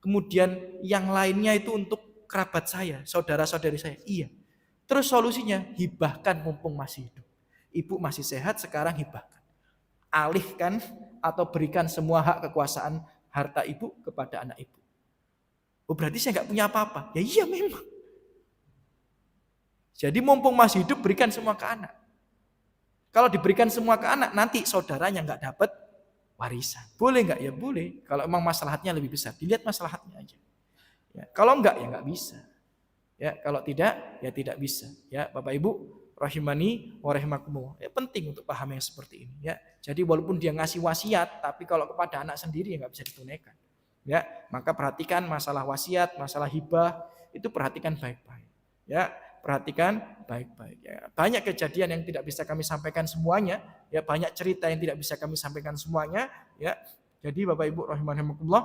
Kemudian yang lainnya itu untuk kerabat saya, saudara-saudari saya. Iya. Terus solusinya hibahkan mumpung masih hidup. Ibu masih sehat, sekarang hibahkan. Alihkan atau berikan semua hak kekuasaan harta ibu kepada anak ibu. Oh, berarti saya nggak punya apa-apa. Ya iya memang. Jadi mumpung masih hidup berikan semua ke anak. Kalau diberikan semua ke anak, nanti saudaranya nggak dapat warisan. Boleh nggak? Ya boleh. Kalau emang maslahatnya lebih besar, dilihat maslahatnya aja. Ya, kalau enggak ya nggak bisa. Ya, kalau tidak ya tidak bisa. Ya, Bapak Ibu rahimani wa rahimakumullah. Ya, penting untuk paham yang seperti ini. Ya, jadi walaupun dia ngasih wasiat, tapi kalau kepada anak sendiri ya nggak bisa ditunaikan. Ya, maka perhatikan masalah wasiat, masalah hibah itu perhatikan baik-baik. Ya, perhatikan baik-baik. Ya, banyak kejadian yang tidak bisa kami sampaikan semuanya. Ya, banyak cerita yang tidak bisa kami sampaikan semuanya. Ya, jadi Bapak Ibu rahimani wa rahimakumullah.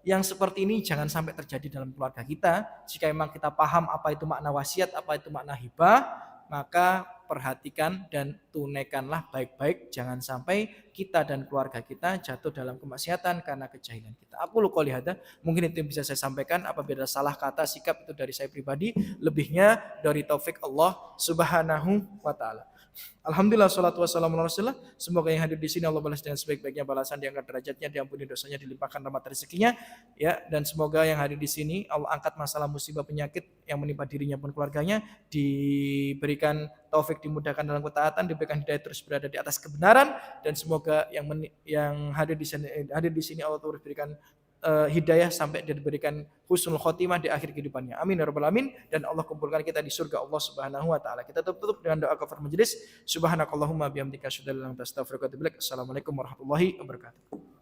Yang seperti ini jangan sampai terjadi dalam keluarga kita. Jika memang kita paham apa itu makna wasiat, apa itu makna hibah, maka perhatikan dan tunaikanlah baik-baik. Jangan sampai kita dan keluarga kita jatuh dalam kemaksiatan karena kejahilan kita. Aku qouli hadza, mungkin itu yang bisa saya sampaikan. Apabila salah kata, sikap itu dari saya pribadi, lebihnya dari taufik Allah Subhanahu wa taala. Alhamdulillah, salatu wassalamu ala rasulillah. Semoga yang hadir di sini Allah balas dengan sebaik-baiknya balasan, diangkat derajatnya, diampuni dosanya, dilimpahkan rahmat rezekinya, ya. Dan semoga yang hadir di sini Allah angkat masalah musibah penyakit yang menimpa dirinya pun keluarganya, diberikan taufik, dimudahkan dalam ketaatan, diberikan hidayah terus berada di atas kebenaran, dan semoga yang hadir di sini Allah terus berikan hidayah sampai diberikan husnul khotimah di akhir kehidupannya. Amin ya rabbal alamin. Dan Allah kumpulkan kita di surga Allah Subhanahu wa taala. Kita tutup dengan doa kafaratul majelis. Subhanakallahumma bihamdika asyhadu an la ilaha illa anta astaghfiruka wa atubu ilaik. Assalamualaikum warahmatullahi wabarakatuh.